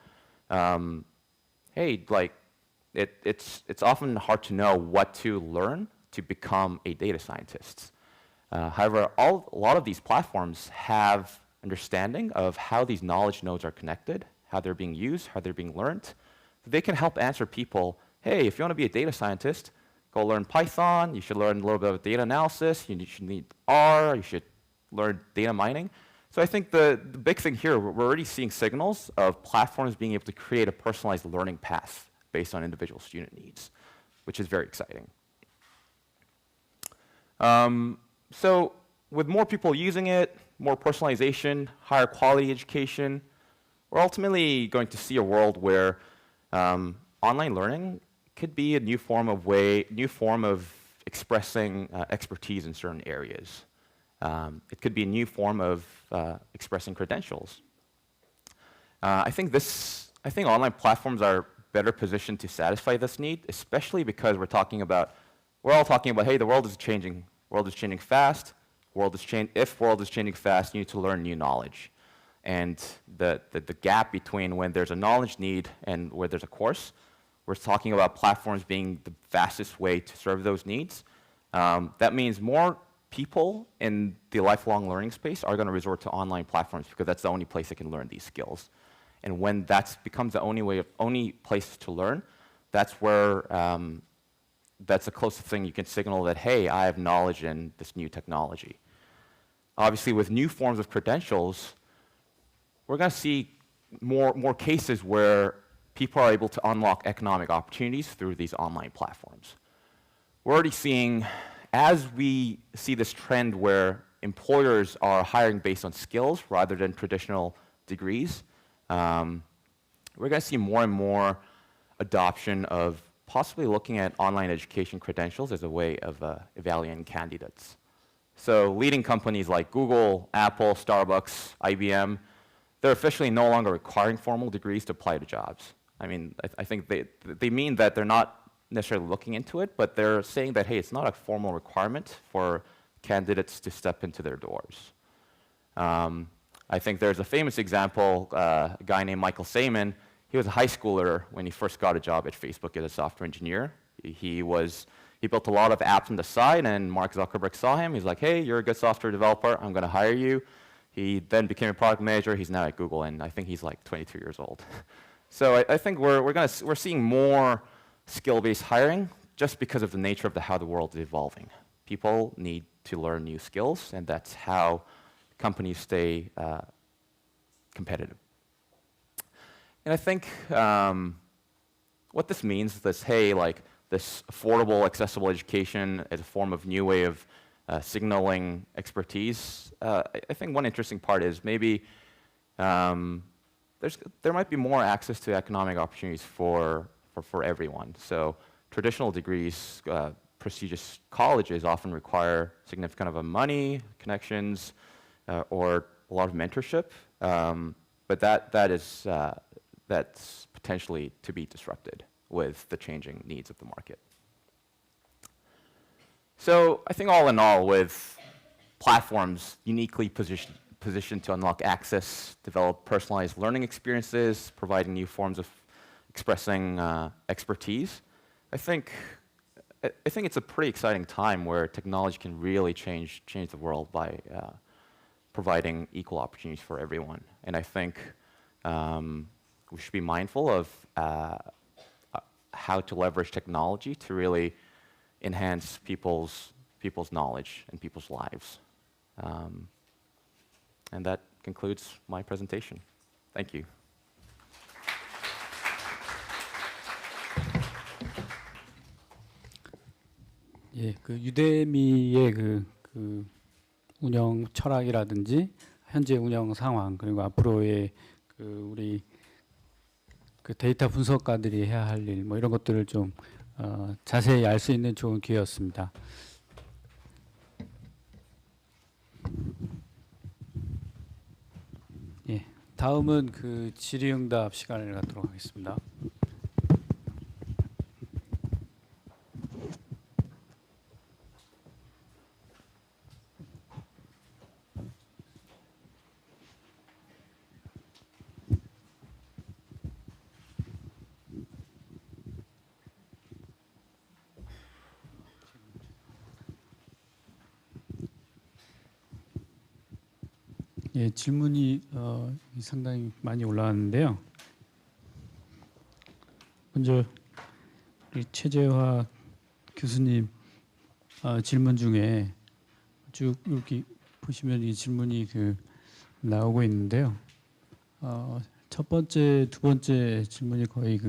It's often hard to know what to learn to become a data scientist. However, a lot of these platforms have understanding of how these knowledge nodes are connected, how they're being used, how they're being learned. They can help answer people, hey, if you want to be a data scientist, go learn Python, you should learn a little bit of data analysis, you should need R, you should learn data mining. So I think the big thing here, we're already seeing signals of platforms being able to create a personalized learning path based on individual student needs, which is very exciting. So with more people using it, more personalization, higher quality education, we're ultimately going to see a world where online learning could be a new form of expressing expertise in certain areas. It could be a new form of expressing credentials. I think online platforms are better positioned to satisfy this need, especially because we're all talking about, hey, the world is changing fast. If world is changing fast, you need to learn new knowledge. And the gap between when there's a knowledge need and where there's a course, we're talking about platforms being the fastest way to serve those needs. That means more people in the lifelong learning space are going to resort to online platforms because that's the only place they can learn these skills. And when that becomes the only place to learn, that's where that's the closest thing you can signal that, hey, I have knowledge in this new technology. Obviously, with new forms of credentials, we're going to see more cases where people are able to unlock economic opportunities through these online platforms. We're already seeing, as we see this trend where employers are hiring based on skills rather than traditional degrees, we're going to see more and more adoption of possibly looking at online education credentials as a way of evaluating candidates. So leading companies like Google, Apple, Starbucks, IBM, they're officially no longer requiring formal degrees to apply to jobs. I mean, I think they mean that they're not necessarily looking into it, but they're saying that, hey, it's not a formal requirement for candidates to step into their doors. I think there's a famous example, a guy named Michael Saylor. He was a high schooler when he first got a job at Facebook as a software engineer. He built a lot of apps on the side, and Mark Zuckerberg saw him. He's like, hey, you're a good software developer. I'm going to hire you. He then became a product manager. He's now at Google, and I think he's like 22 years old. So I think we're seeing more skill-based hiring just because of the nature of how the world is evolving. People need to learn new skills, and that's how companies stay competitive. And I think what this means is this, hey, like this affordable, accessible education as a form of new way of signaling expertise. I think one interesting part is maybe there might be more access to economic opportunities for everyone. So traditional degrees, prestigious colleges often require significant amount of money, connections, or a lot of mentorship. But that's potentially to be disrupted with the changing needs of the market. So I think all in all, with platforms uniquely positioned to unlock access, develop personalized learning experiences, providing new forms of expressing expertise, I think it's a pretty exciting time where technology can really change the world by providing equal opportunities for everyone. And I think we should be mindful of how to leverage technology to really enhance people's knowledge and people's lives. And that concludes my presentation. Thank you. 예, 그 유데미의 그 운영 철학이라든지 현재 운영 상황 그리고 앞으로의 그 우리 그 데이터 분석가들이 해야 할 일 뭐 이런 것들을 좀 자세히 알 수 있는 좋은 기회였습니다. 예, 다음은 그 질의응답 시간을 갖도록 하겠습니다. 예, 질문이 상당히 많이 올라왔는데요. 먼저 우리 최재화 교수님 질문 중에 쭉 여기 보시면 이 질문이 나오고 있는데요. 첫 번째, 두 번째 질문이 거의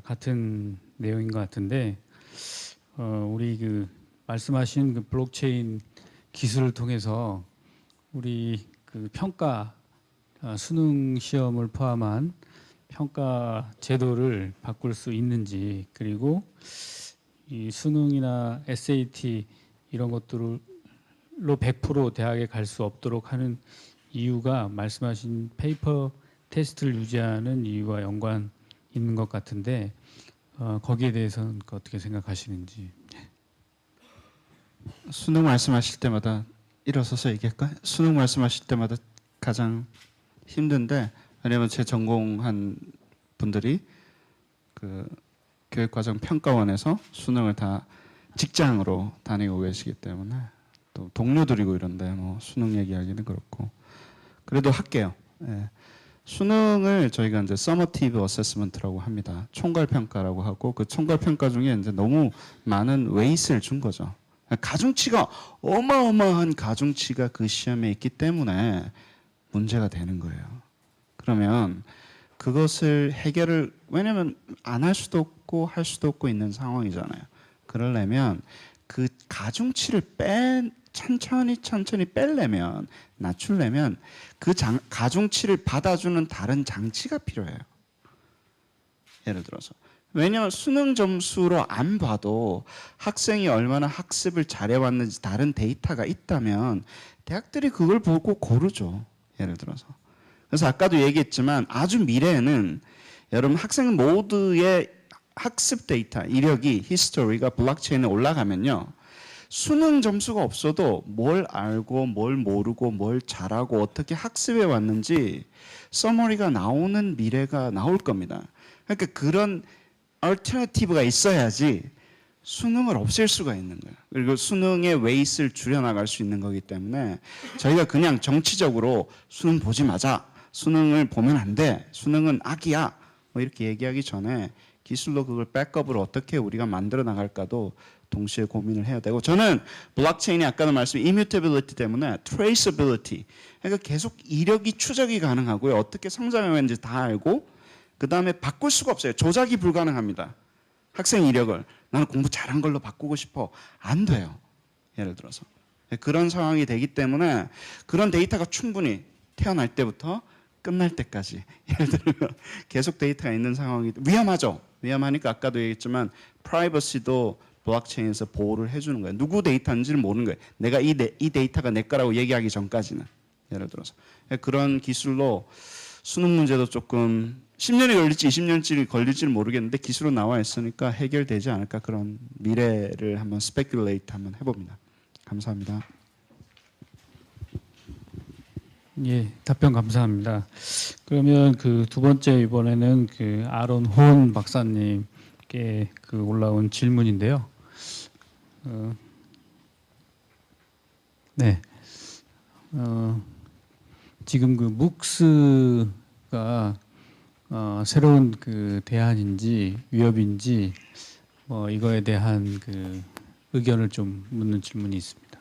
같은 내용인 것 같은데, 우리 말씀하신 블록체인 기술을 통해서 우리 평가 수능 시험을 포함한 평가 제도를 바꿀 수 있는지, 그리고 이 수능이나 SAT 이런 것들로 100% 대학에 갈 수 없도록 하는 이유가 말씀하신 페이퍼 테스트를 유지하는 이유와 연관 있는 것 같은데, 거기에 대해서는 어떻게 생각하시는지. 수능 말씀하실 때마다 일어서서 얘기할까? 수능 말씀하실 때마다 가장 힘든데, 왜냐하면 제 전공한 분들이 교육과정 평가원에서 수능을 다 직장으로 다니고 계시기 때문에, 또 동료들이고 이런데 뭐 수능 얘기하기는 그렇고, 그래도 할게요. 예. 수능을 저희가 이제 서머티브 어세스먼트라고 합니다. 총괄 평가라고 하고, 그 총괄 평가 중에 이제 너무 많은 웨이트를 준 거죠. 가중치가 어마어마한 가중치가 그 시험에 있기 때문에 문제가 되는 거예요. 그러면 그것을 해결을, 왜냐면 안 할 수도 없고 할 수도 없고 있는 상황이잖아요. 그러려면 그 가중치를 천천히 빼려면, 낮추려면 그 가중치를 받아주는 다른 장치가 필요해요. 예를 들어서, 왜냐하면 수능 점수로 안 봐도 학생이 얼마나 학습을 잘해왔는지 다른 데이터가 있다면 대학들이 그걸 보고 고르죠. 예를 들어서. 그래서 아까도 얘기했지만 아주 미래에는 여러분 학생 모두의 학습 데이터, 이력이, 히스토리가 블록체인에 올라가면요, 수능 점수가 없어도 뭘 알고 뭘 모르고 뭘 잘하고 어떻게 학습해 왔는지 서머리가 나오는 미래가 나올 겁니다. 그러니까 그런 얼터너티브가 있어야지 수능을 없앨 수가 있는 거예요. 그리고 수능의 웨이트를 줄여나갈 수 있는 거기 때문에 저희가 그냥 정치적으로 수능 보지 마자, 수능을 보면 안 돼, 수능은 악이야, 뭐 이렇게 얘기하기 전에 기술로 그걸 백업을 어떻게 우리가 만들어 나갈까도 동시에 고민을 해야 되고, 저는 블록체인이 아까도 말씀드린 immutability 때문에 traceability, 그러니까 계속 이력이 추적이 가능하고요, 어떻게 성장했는지 다 알고, 그 다음에 바꿀 수가 없어요. 조작이 불가능합니다. 학생 이력을 나는 공부 잘한 걸로 바꾸고 싶어, 안 돼요. 예를 들어서 그런 상황이 되기 때문에 그런 데이터가 충분히 태어날 때부터 끝날 때까지, 예를 들면 계속 데이터가 있는 상황이 위험하죠. 위험하니까 아까도 얘기했지만 프라이버시도 블록체인에서 보호를 해주는 거예요. 누구 데이터인지를 모르는 거예요. 내가 이 데이터가 내 거라고 얘기하기 전까지는. 예를 들어서 그런 기술로 수능 문제도 조금 10년이 걸릴지 20년이 걸릴지는 모르겠는데 기술은 나와 있으니까 해결되지 않을까, 그런 미래를 한번 스페큘레이트 한번 해봅니다. 감사합니다. 예, 답변 감사합니다. 그러면 두 번째, 이번에는 아론 혼 박사님께 올라온 질문인데요. 네. 지금 묵스가 새로운 대안인지 위협인지 이거에 대한 의견을 좀 묻는 질문이 있습니다.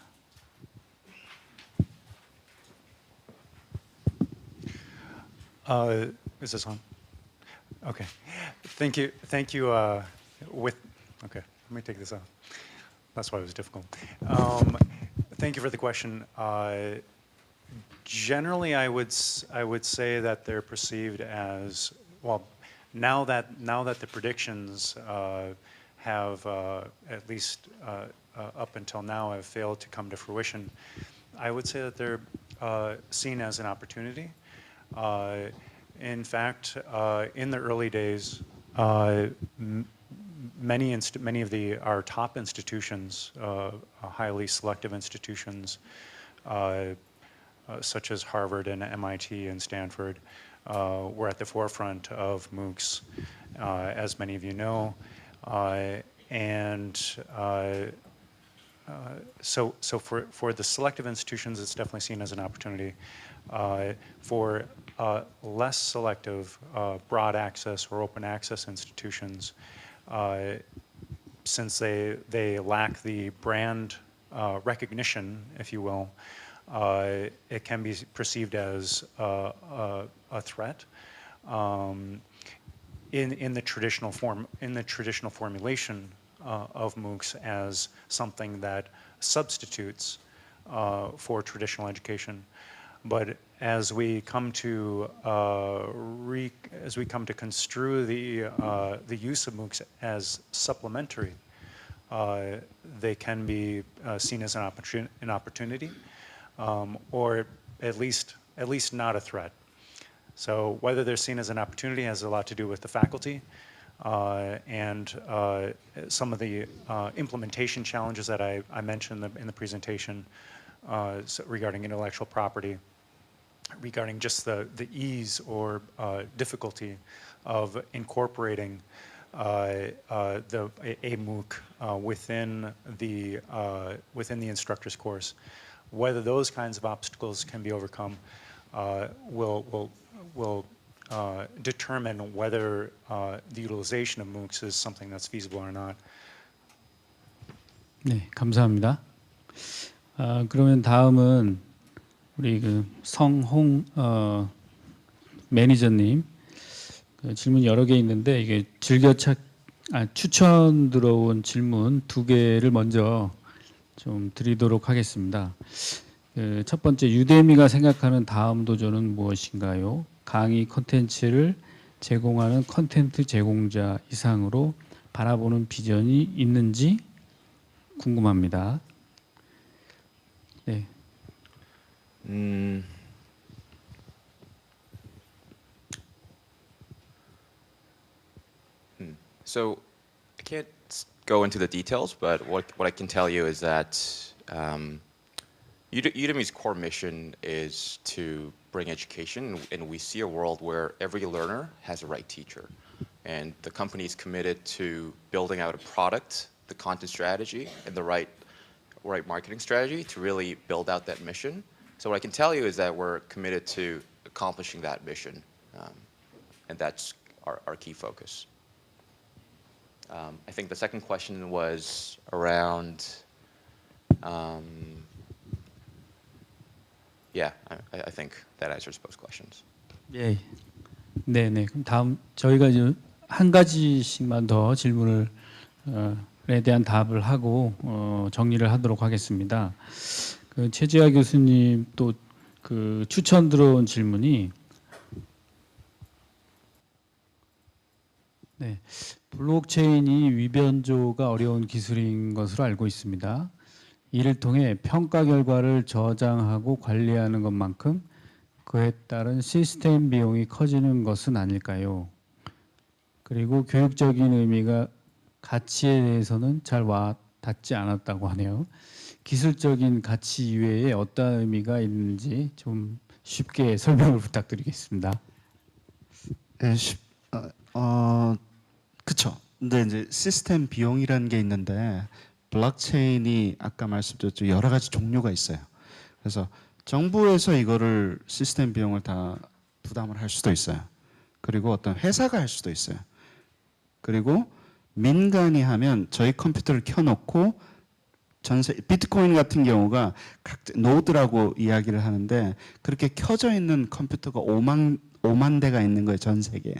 Is this on? Okay. Thank you. Thank you. Okay, let me take this off. That's why it was difficult. Thank you for the question. Generally, I would say that they're perceived as, well, now that the predictions have at least up until now have failed to come to fruition, I would say that they're seen as an opportunity. In fact, in the early days, many of our top institutions, highly selective institutions, such as Harvard and MIT and Stanford, were at the forefront of MOOCs, as many of you know, and so for the selective institutions, it's definitely seen as an opportunity. For less selective, broad access or open access institutions, since they lack the brand recognition, if you will, it can be perceived as a threat. In the traditional formulation of MOOCs as something that substitutes for traditional education, but as we come to construe the use of MOOCs as supplementary, they can be seen as an opportunity, or at least not a threat. So whether they're seen as an opportunity has a lot to do with the faculty and some of the implementation challenges that I mentioned in the presentation regarding intellectual property, regarding just the ease or difficulty of incorporating a MOOC within the instructor's course. Whether those kinds of obstacles can be overcome will determine whether the utilization of MOOCs is something that's feasible or not. 네, 감사합니다. 그러면 다음은 우리 그 성홍 매니저님 질문 여러 개 있는데 이게 추천 들어온 질문 2개를 먼저 좀 드리도록 하겠습니다. 첫 번째, 유대미가 생각하는 다음 도전은 무엇인가요? 강의 콘텐츠를 제공하는 콘텐츠 제공자 이상으로 바라보는 비전이 있는지 궁금합니다. 네. So I can't go into the details, but what I can tell you is that Udemy's core mission is to bring education, and we see a world where every learner has a right teacher. And the company is committed to building out a product, the content strategy, and the right marketing strategy to really build out that mission. So what I can tell you is that we're committed to accomplishing that mission, and that's our key focus. I think the second question was around, yeah, I think that answers both questions. 예. 네, 네. 그럼 다음 저희가 이제 한 가지씩만 더 질문을 에 대한 답을 하고 정리를 하도록 하겠습니다. 그 최지아 교수님 또 그 추천 들어온 질문이 네. 블록체인이 위변조가 어려운 기술인 것으로 알고 있습니다. 이를 통해 평가 결과를 저장하고 관리하는 것만큼 그에 따른 시스템 비용이 커지는 것은 아닐까요? 그리고 교육적인 의미가 가치에 대해서는 잘 와닿지 않았다고 하네요. 기술적인 가치 이외에 어떤 의미가 있는지 좀 쉽게 설명을 부탁드리겠습니다. 네, 그쵸. 근데 이제 시스템 비용이라는 게 있는데 블록체인이 아까 말씀드렸죠. 여러 가지 종류가 있어요. 그래서 정부에서 이거를 시스템 비용을 다 부담을 할 수도 있어요. 그리고 어떤 회사가 할 수도 있어요. 그리고 민간이 하면 저희 컴퓨터를 켜놓고 비트코인 같은 경우가 각 노드라고 이야기를 하는데 그렇게 켜져 있는 컴퓨터가 5만 대가 있는 거예요. 전 세계에.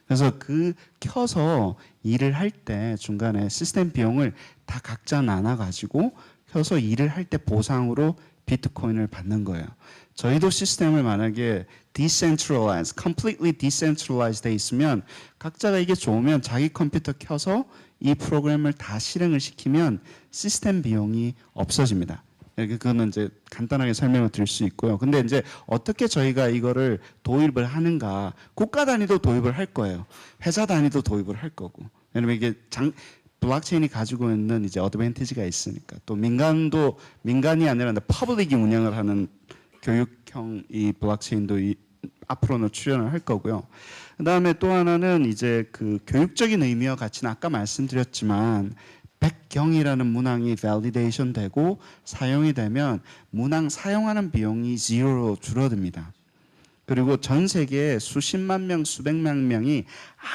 그래서 그 켜서 일을 할 때 중간에 시스템 비용을 다 각자 나눠가지고 켜서 일을 할 때 보상으로 비트코인을 받는 거예요. 저희도 시스템을 만약에 decentralized, completely decentralized 돼 있으면 각자가 이게 좋으면 자기 컴퓨터 켜서 이 프로그램을 다 실행을 시키면 시스템 비용이 없어집니다. 그거는 이제 간단하게 설명을 드릴 수 있고요. 근데 이제 어떻게 저희가 이거를 도입을 하는가? 국가 단위도 도입을 할 거예요. 회사 단위도 도입을 할 거고. 왜냐면 이게 블록체인이 가지고 있는 이제 어드밴티지가 있으니까. 또 민간이 아니라 퍼블릭이 운영을 하는 교육형 이 블록체인도 앞으로는 출연을 할 거고요. 그다음에 또 하나는 이제 그 교육적인 의미와 가치는 아까 말씀드렸지만 백경이라는 문항이 validation 되고 사용이 되면 문항 사용하는 비용이 0로 줄어듭니다. 그리고 전 세계에 수십만 명, 수백만 명이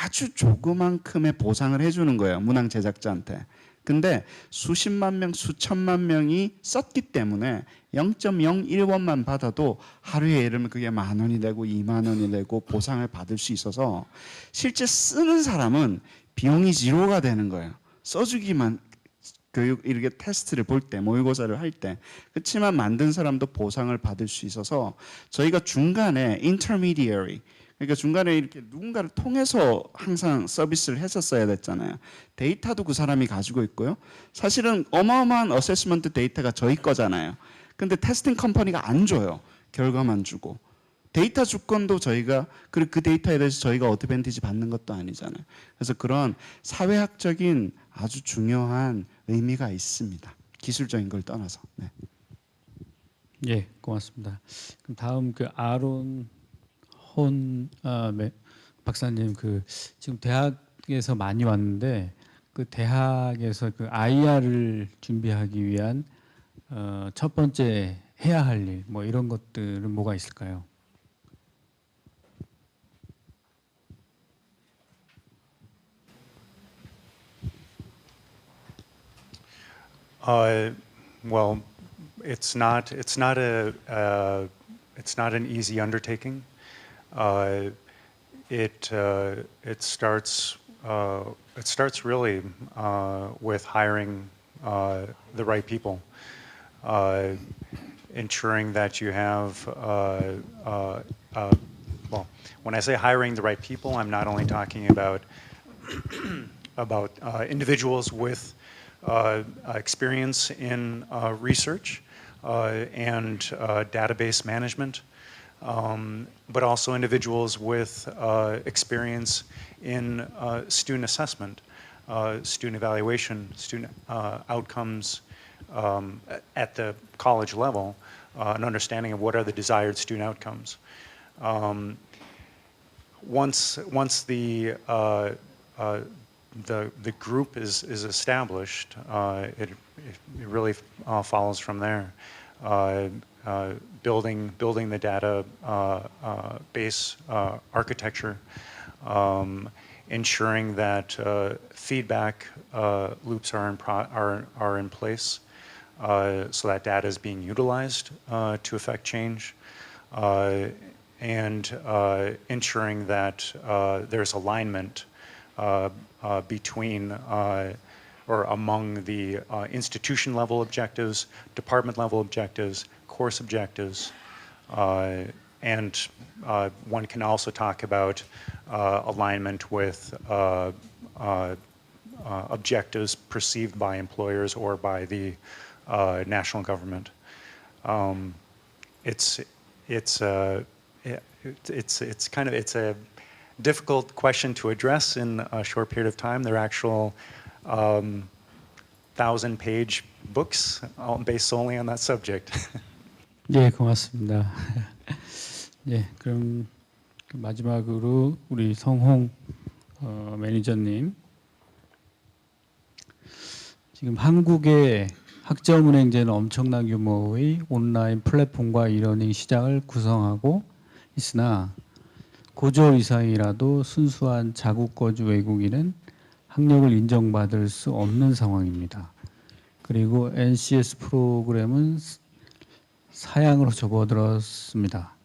아주 조그만큼의 보상을 해주는 거예요. 문항 제작자한테. 근데 수십만 명, 수천만 명이 썼기 때문에 0.01원만 받아도 하루에 예를 들면 그게 10,000원이 되고 20,000원이 되고 보상을 받을 수 있어서 실제 쓰는 사람은 비용이 0가 되는 거예요. 써주기만 교육 이렇게 테스트를 볼 때 모의고사를 할 때 그렇지만 만든 사람도 보상을 받을 수 있어서 저희가 중간에 intermediary 그러니까 중간에 이렇게 누군가를 통해서 항상 서비스를 했었어야 됐잖아요. 데이터도 그 사람이 가지고 있고요. 사실은 어마어마한 어세스먼트 데이터가 저희 거잖아요. 근데 테스팅 컴퍼니가 안 줘요. 결과만 주고. 데이터 주권도 저희가 그리고 그 데이터에 대해서 저희가 어드밴티지 받는 것도 아니잖아요. 그래서 그런 사회학적인 아주 중요한 의미가 있습니다. 기술적인 걸 떠나서. 네. 예, 고맙습니다. 그럼 다음 그 아론 혼 박사님 그 지금 대학에서 많이 왔는데 그 대학에서 그 IR을 준비하기 위한 첫 번째 해야 할 일 뭐 이런 것들은 뭐가 있을까요? Well, it's not an easy undertaking. It starts really with hiring the right people, ensuring that you have. Well, when I say hiring the right people, I'm not only talking about individuals with experience in research and database management, but also individuals with experience in student assessment, student evaluation, student outcomes at the college level, an understanding of what are the desired student outcomes. Once the group is established, it really follows from there. Building the data base architecture, ensuring that feedback loops are in place, so that data is being utilized to affect change, and ensuring that there's alignment between or among the institution level objectives, department level objectives, course objectives, and one can also talk about alignment with objectives perceived by employers or by the national government. It's a difficult question to address in a short period of time. There are actual 1,000-page books based solely on that subject. 예, 고맙습니다. 예, 그럼 마지막으로 우리 성홍 매니저님. 지금 한국의 학점은행제는 엄청난 규모의 온라인 플랫폼과 이러닝 시장을 구성하고 있으나 고졸 이상이라도 순수한 자국 거주 외국인은 학력을 인정받을 수 없는 상황입니다. 그리고 NCS 프로그램은 사양으로 접어들었습니다.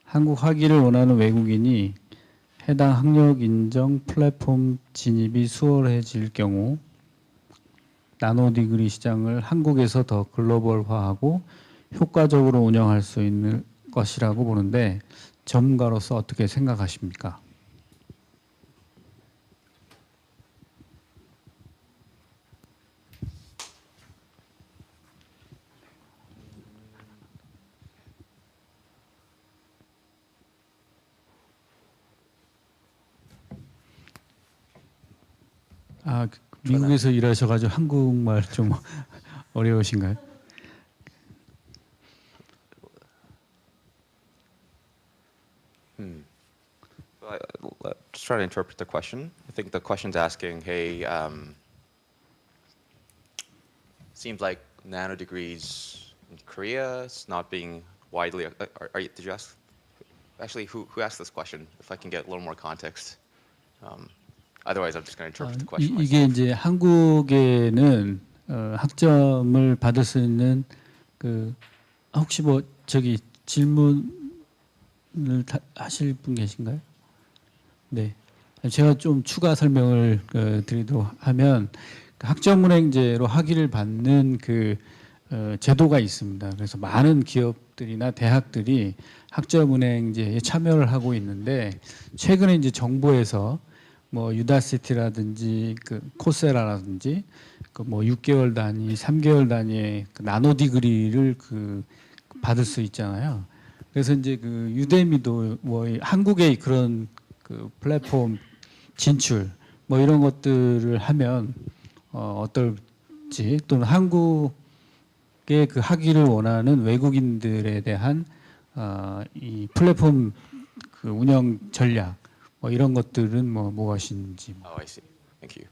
한국 학위를 원하는 외국인이 해당 학력 인정 플랫폼 진입이 수월해질 경우 나노 디그리 시장을 한국에서 더 글로벌화하고 효과적으로 운영할 수 있는 것이라고 보는데 전문가로서 어떻게 생각하십니까? 미국에서 일하셔가지고 한국말 좀 어려우신가요? Let's try to interpret the question. I think the question's asking, hey, seems like nano degrees in Korea is not being widely. Did you ask? Actually, who asked this question? If I can get a little more context. Otherwise, I'm just going to interpret the question myself. 이게 이제 한국에는 학점을 받을 수 있는 그 혹시 뭐 저기 질문을 하실 분 계신가요? 네, 제가 좀 추가 설명을 드리도록 하면 학점은행제로 학위를 받는 그 제도가 있습니다. 그래서 많은 기업들이나 대학들이 학점은행제에 참여를 하고 있는데 최근에 이제 정부에서 뭐 유다시티라든지 그 코세라라든지 그 뭐 6개월 단위, 3개월 단위의 그 나노 디그리를 그 받을 수 있잖아요. 그래서 이제 그 유데미도 뭐 한국의 그런 그 플랫폼 진출 뭐 이런 것들을 하면 어떨지 또는 한국의 그 학위를 원하는 외국인들에 대한 이 플랫폼 그 운영 전략 뭐 이런 것들은 뭐 무엇인지. Oh, I see. Thank you.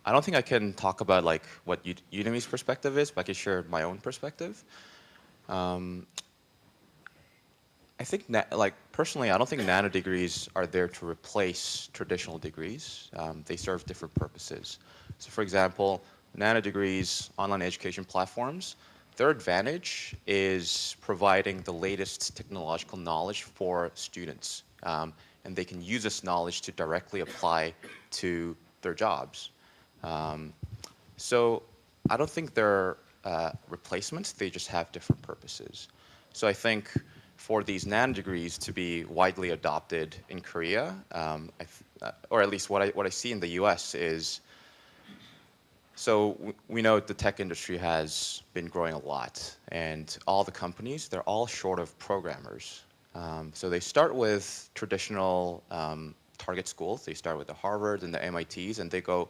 I don't think I can talk about like what Udemy's perspective is, but I can share my own perspective. I think like personally, I don't think nano degrees are there to replace traditional degrees. They serve different purposes. So, for example, nano degrees, online education platforms, their advantage is providing the latest technological knowledge for students. And they can use this knowledge to directly apply to their jobs. So I don't think they're replacements, they just have different purposes. So I think for these nano degrees to be widely adopted in Korea, or at least what I see in the US is, so we know the tech industry has been growing a lot, and all the companies, they're all short of programmers. So they start with traditional target schools. They start with the Harvard and the MITs, and they go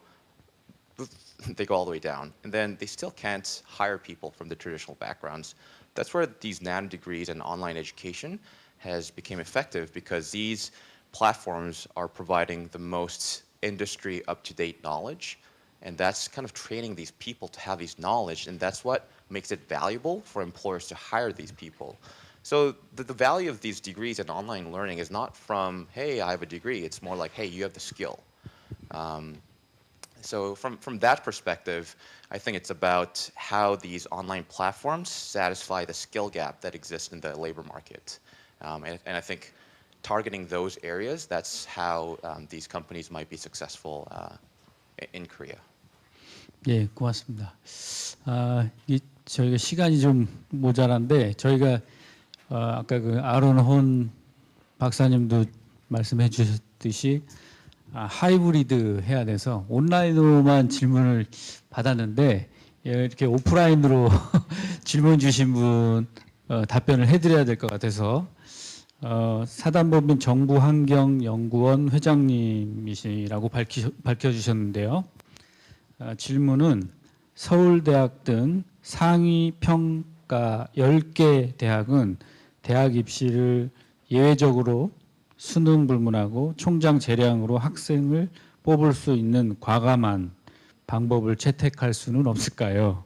all the way down. And then they still can't hire people from the traditional backgrounds. That's where these nano degrees and online education has become effective, because these platforms are providing the most industry up-to-date knowledge. And that's kind of training these people to have these knowledge, and that's what makes it valuable for employers to hire these people. So the value of these degrees in online learning is not from, hey, I have a degree. It's more like, hey, you have the skill. So from that perspective, I think it's about how these online platforms satisfy the skill gap that exists in the labor market. And I think targeting those areas, that's how these companies might be successful in Korea. 예, 고맙습니다. 저희가 시간이 좀 모자란데 저희가 아까 그 아론 혼 박사님도 말씀해 주셨듯이 하이브리드 해야 돼서 온라인으로만 질문을 받았는데 이렇게 오프라인으로 질문 주신 분 답변을 해드려야 될 것 같아서 사단법인 정부환경연구원 회장님이시라고 밝혀주셨는데요. 질문은 서울대학 등 상위 평가 10개 대학은 대학 입시를 예외적으로 수능 불문하고 총장 재량으로 학생을 뽑을 수 있는 과감한 방법을 채택할 수는 없을까요?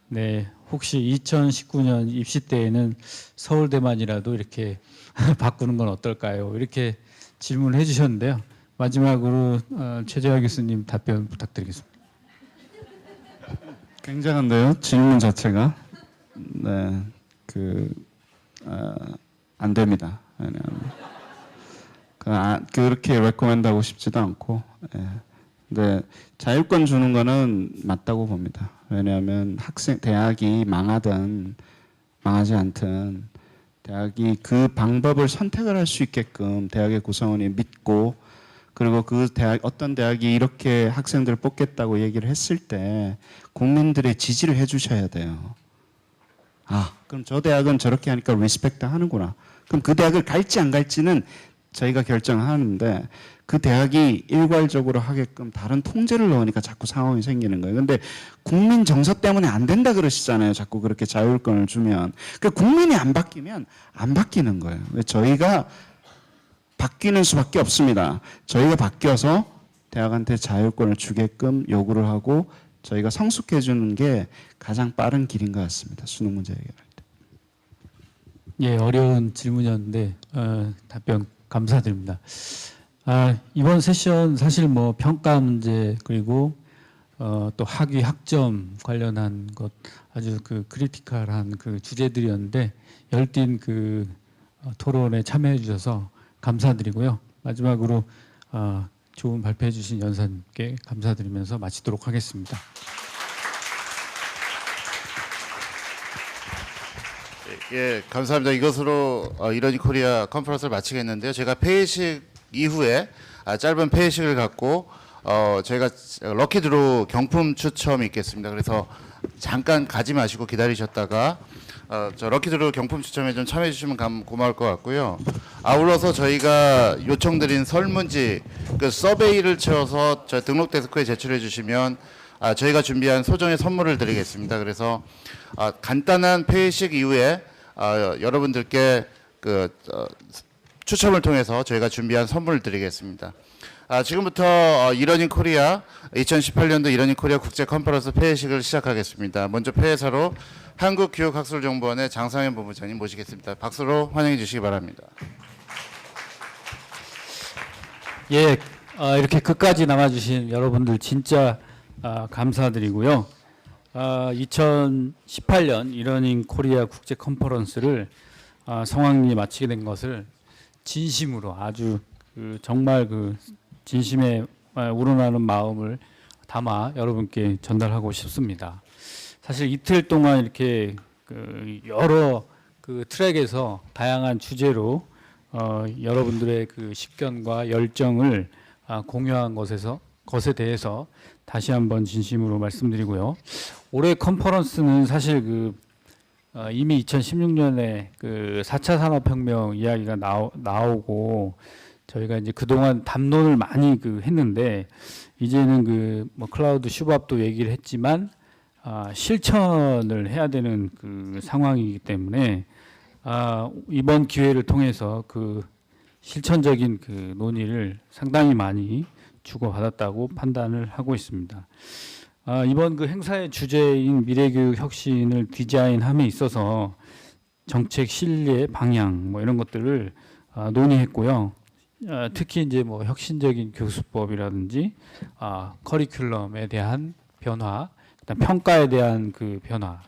네, 혹시 2019년 입시 때에는 서울대만이라도 이렇게 바꾸는 건 어떨까요? 이렇게 질문을 해주셨는데요. 마지막으로 최재화 교수님 답변 부탁드리겠습니다. 굉장한데요, 질문 자체가. 네, 안 됩니다. 그렇게 레코멘드하고 싶지도 않고. 근데 자율권 주는 거는 맞다고 봅니다. 왜냐하면 대학이 망하든 망하지 않든 대학이 그 방법을 선택을 할 수 있게끔 대학의 구성원이 믿고, 그리고 그 어떤 대학이 이렇게 학생들을 뽑겠다고 얘기를 했을 때 국민들의 지지를 해주셔야 돼요. 그럼 저 대학은 저렇게 하니까 리스펙트 하는구나. 그럼 그 대학을 갈지 안 갈지는 저희가 결정하는데, 그 대학이 일괄적으로 하게끔 다른 통제를 넣으니까 자꾸 상황이 생기는 거예요. 근데 국민 정서 때문에 안 된다 그러시잖아요. 자꾸 그렇게 자율권을 주면. 그러니까 국민이 안 바뀌면 안 바뀌는 거예요. 저희가 바뀌는 수밖에 없습니다. 저희가 바뀌어서 대학한테 자율권을 주게끔 요구를 하고 저희가 성숙해 주는 게 가장 빠른 길인 것 같습니다. 수능 문제 해결할 때. 예, 어려운 질문이었는데 답변 감사드립니다. 이번 세션 사실 뭐 평가 문제 그리고 또 학위 학점 관련한 것 아주 그 크리티컬한 그 주제들이었는데 열띤 그 토론에 참여해 주셔서 감사드리고요. 마지막으로 좋은 발표해 주신 연사님께 감사드리면서 마치도록 하겠습니다. 예, 감사합니다. 이것으로 이러니 코리아 컨퍼런스를 마치겠는데요. 제가 폐회식 이후에 짧은 폐회식을 갖고 저희가 럭키드로 경품 추첨이 있겠습니다. 그래서 잠깐 가지 마시고 기다리셨다가 저 럭키드로 경품 추첨에 좀 참여해 주시면 고마울 것 같고요. 아울러서 저희가 요청드린 설문지 그 서베이를 채워서 저 등록 데스크에 제출해 주시면 저희가 준비한 소정의 선물을 드리겠습니다. 그래서 간단한 폐회식 이후에 여러분들께 그 추첨을 통해서 저희가 준비한 선물을 드리겠습니다. 지금부터 이러닝 코리아 2018년도 이러닝 코리아 국제 컨퍼런스 폐회식을 시작하겠습니다. 먼저 폐회사로 한국교육학술정보원의 장상현 본부장님 모시겠습니다. 박수로 환영해 주시기 바랍니다. 예, 이렇게 끝까지 남아주신 여러분들 진짜 감사드리고요. 2018년 이러닝 코리아 국제 컨퍼런스를 성황리에 마치게 된 것을 진심으로 아주 정말 진심에 우러나는 마음을 담아 여러분께 전달하고 싶습니다. 사실 이틀 동안 이렇게 여러 트랙에서 다양한 주제로 여러분들의 식견과 열정을 공유한 것에 대해서 다시 한번 진심으로 말씀드리고요. 올해 컨퍼런스는 사실 이미 2016년에 4차 산업혁명 이야기가 나오고 저희가 이제 그동안 담론을 많이 했는데 이제는 클라우드 슈밥도 얘기를 했지만 실천을 해야 되는 상황이기 때문에 이번 기회를 통해서 실천적인 논의를 상당히 많이 주고받았다고 판단을 하고 있습니다. 이번 행사의 주제인 미래교육 혁신을 디자인함에 있어서 정책 실리의 방향 이런 것들을 논의했고요. 특히 이제 혁신적인 교수법이라든지 커리큘럼에 대한 변화, 그다음 평가에 대한 변화,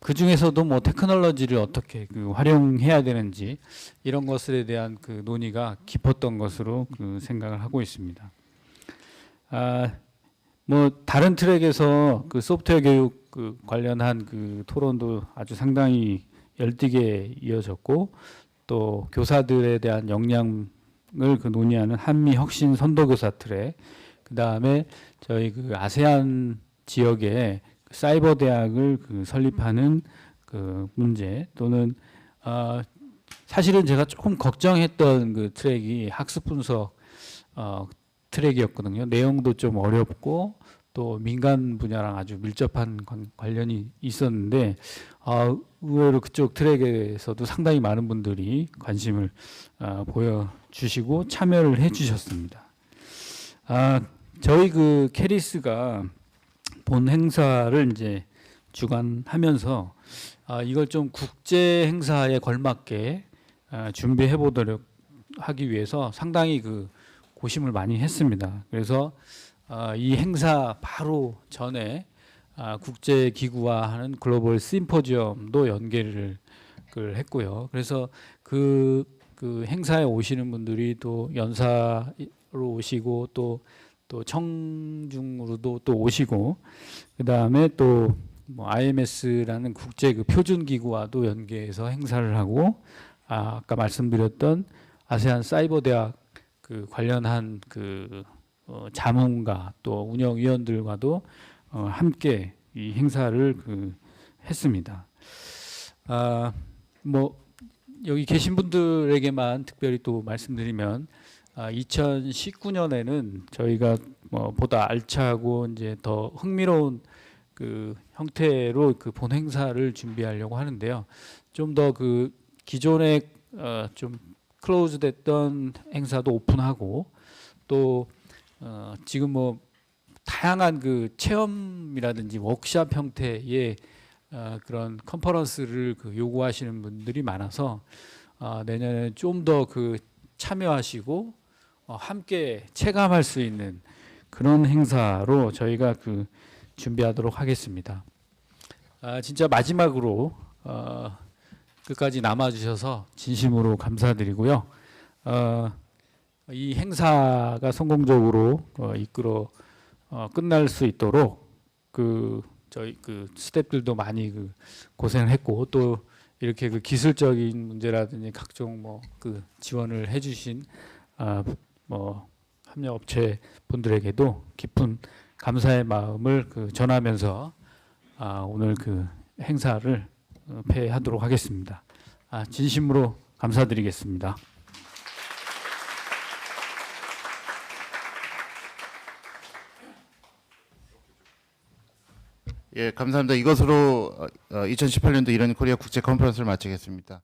그 중에서도 테크놀로지를 어떻게 활용해야 되는지 이런 것에 대한 논의가 깊었던 것으로 생각을 하고 있습니다. 다른 트랙에서 소프트웨어 교육 관련한 토론도 아주 상당히 열띠게 이어졌고 또 교사들에 대한 역량을 논의하는 한미 혁신 선도교사 트랙, 그 다음에 저희 아세안 지역에 사이버 대학을 설립하는 문제 또는 사실은 제가 조금 걱정했던 트랙이 학습 분석 트랙이었거든요. 내용도 좀 어렵고 또 민간 분야랑 아주 밀접한 관련이 있었는데 의외로 그쪽 트랙에서도 상당히 많은 분들이 관심을 보여주시고 참여를 해주셨습니다. 저희 캐리스가 본 행사를 이제 주관하면서 이걸 좀 국제 행사에 걸맞게 준비해 보도록 하기 위해서 상당히 고심을 많이 했습니다. 그래서 이 행사 바로 전에 국제 기구화하는 글로벌 심포지엄도 연계를 했고요. 그래서 그 행사에 오시는 분들이 또 연사로 오시고 또 청중으로도 또 오시고 그 다음에 또 IMS라는 국제 표준 기구와도 연계해서 행사를 하고 아까 말씀드렸던 아세안 사이버 대학 관련한 자문가 또 운영위원들과도 함께 이 행사를 했습니다. 여기 계신 분들에게만 특별히 또 말씀드리면 2019년에는 저희가 보다 알차고 이제 더 흥미로운 형태로 본 행사를 준비하려고 하는데요. 좀 더 기존에 좀 클로즈됐던 행사도 오픈하고 또 지금 다양한 그 체험이라든지 워크숍 형태의 그런 컨퍼런스를 그 요구하시는 분들이 많아서 내년에 좀 더 그 참여하시고 함께 체감할 수 있는 그런 행사로 저희가 그 준비하도록 하겠습니다. 진짜 마지막으로 끝까지 남아주셔서 진심으로 감사드리고요. 이 행사가 성공적으로 이끌어 끝날 수 있도록 그 저희 그 스태프들도 많이 그 고생을 했고 또 이렇게 그 기술적인 문제라든지 각종 뭐 그 지원을 해주신 뭐 협력업체 분들에게도 깊은 감사의 마음을 그 전하면서 오늘 그 행사를 폐하도록 하겠습니다. 진심으로 감사드리겠습니다. 예, 감사합니다. 이것으로 2018년도 이런 코리아 국제 컨퍼런스를 마치겠습니다.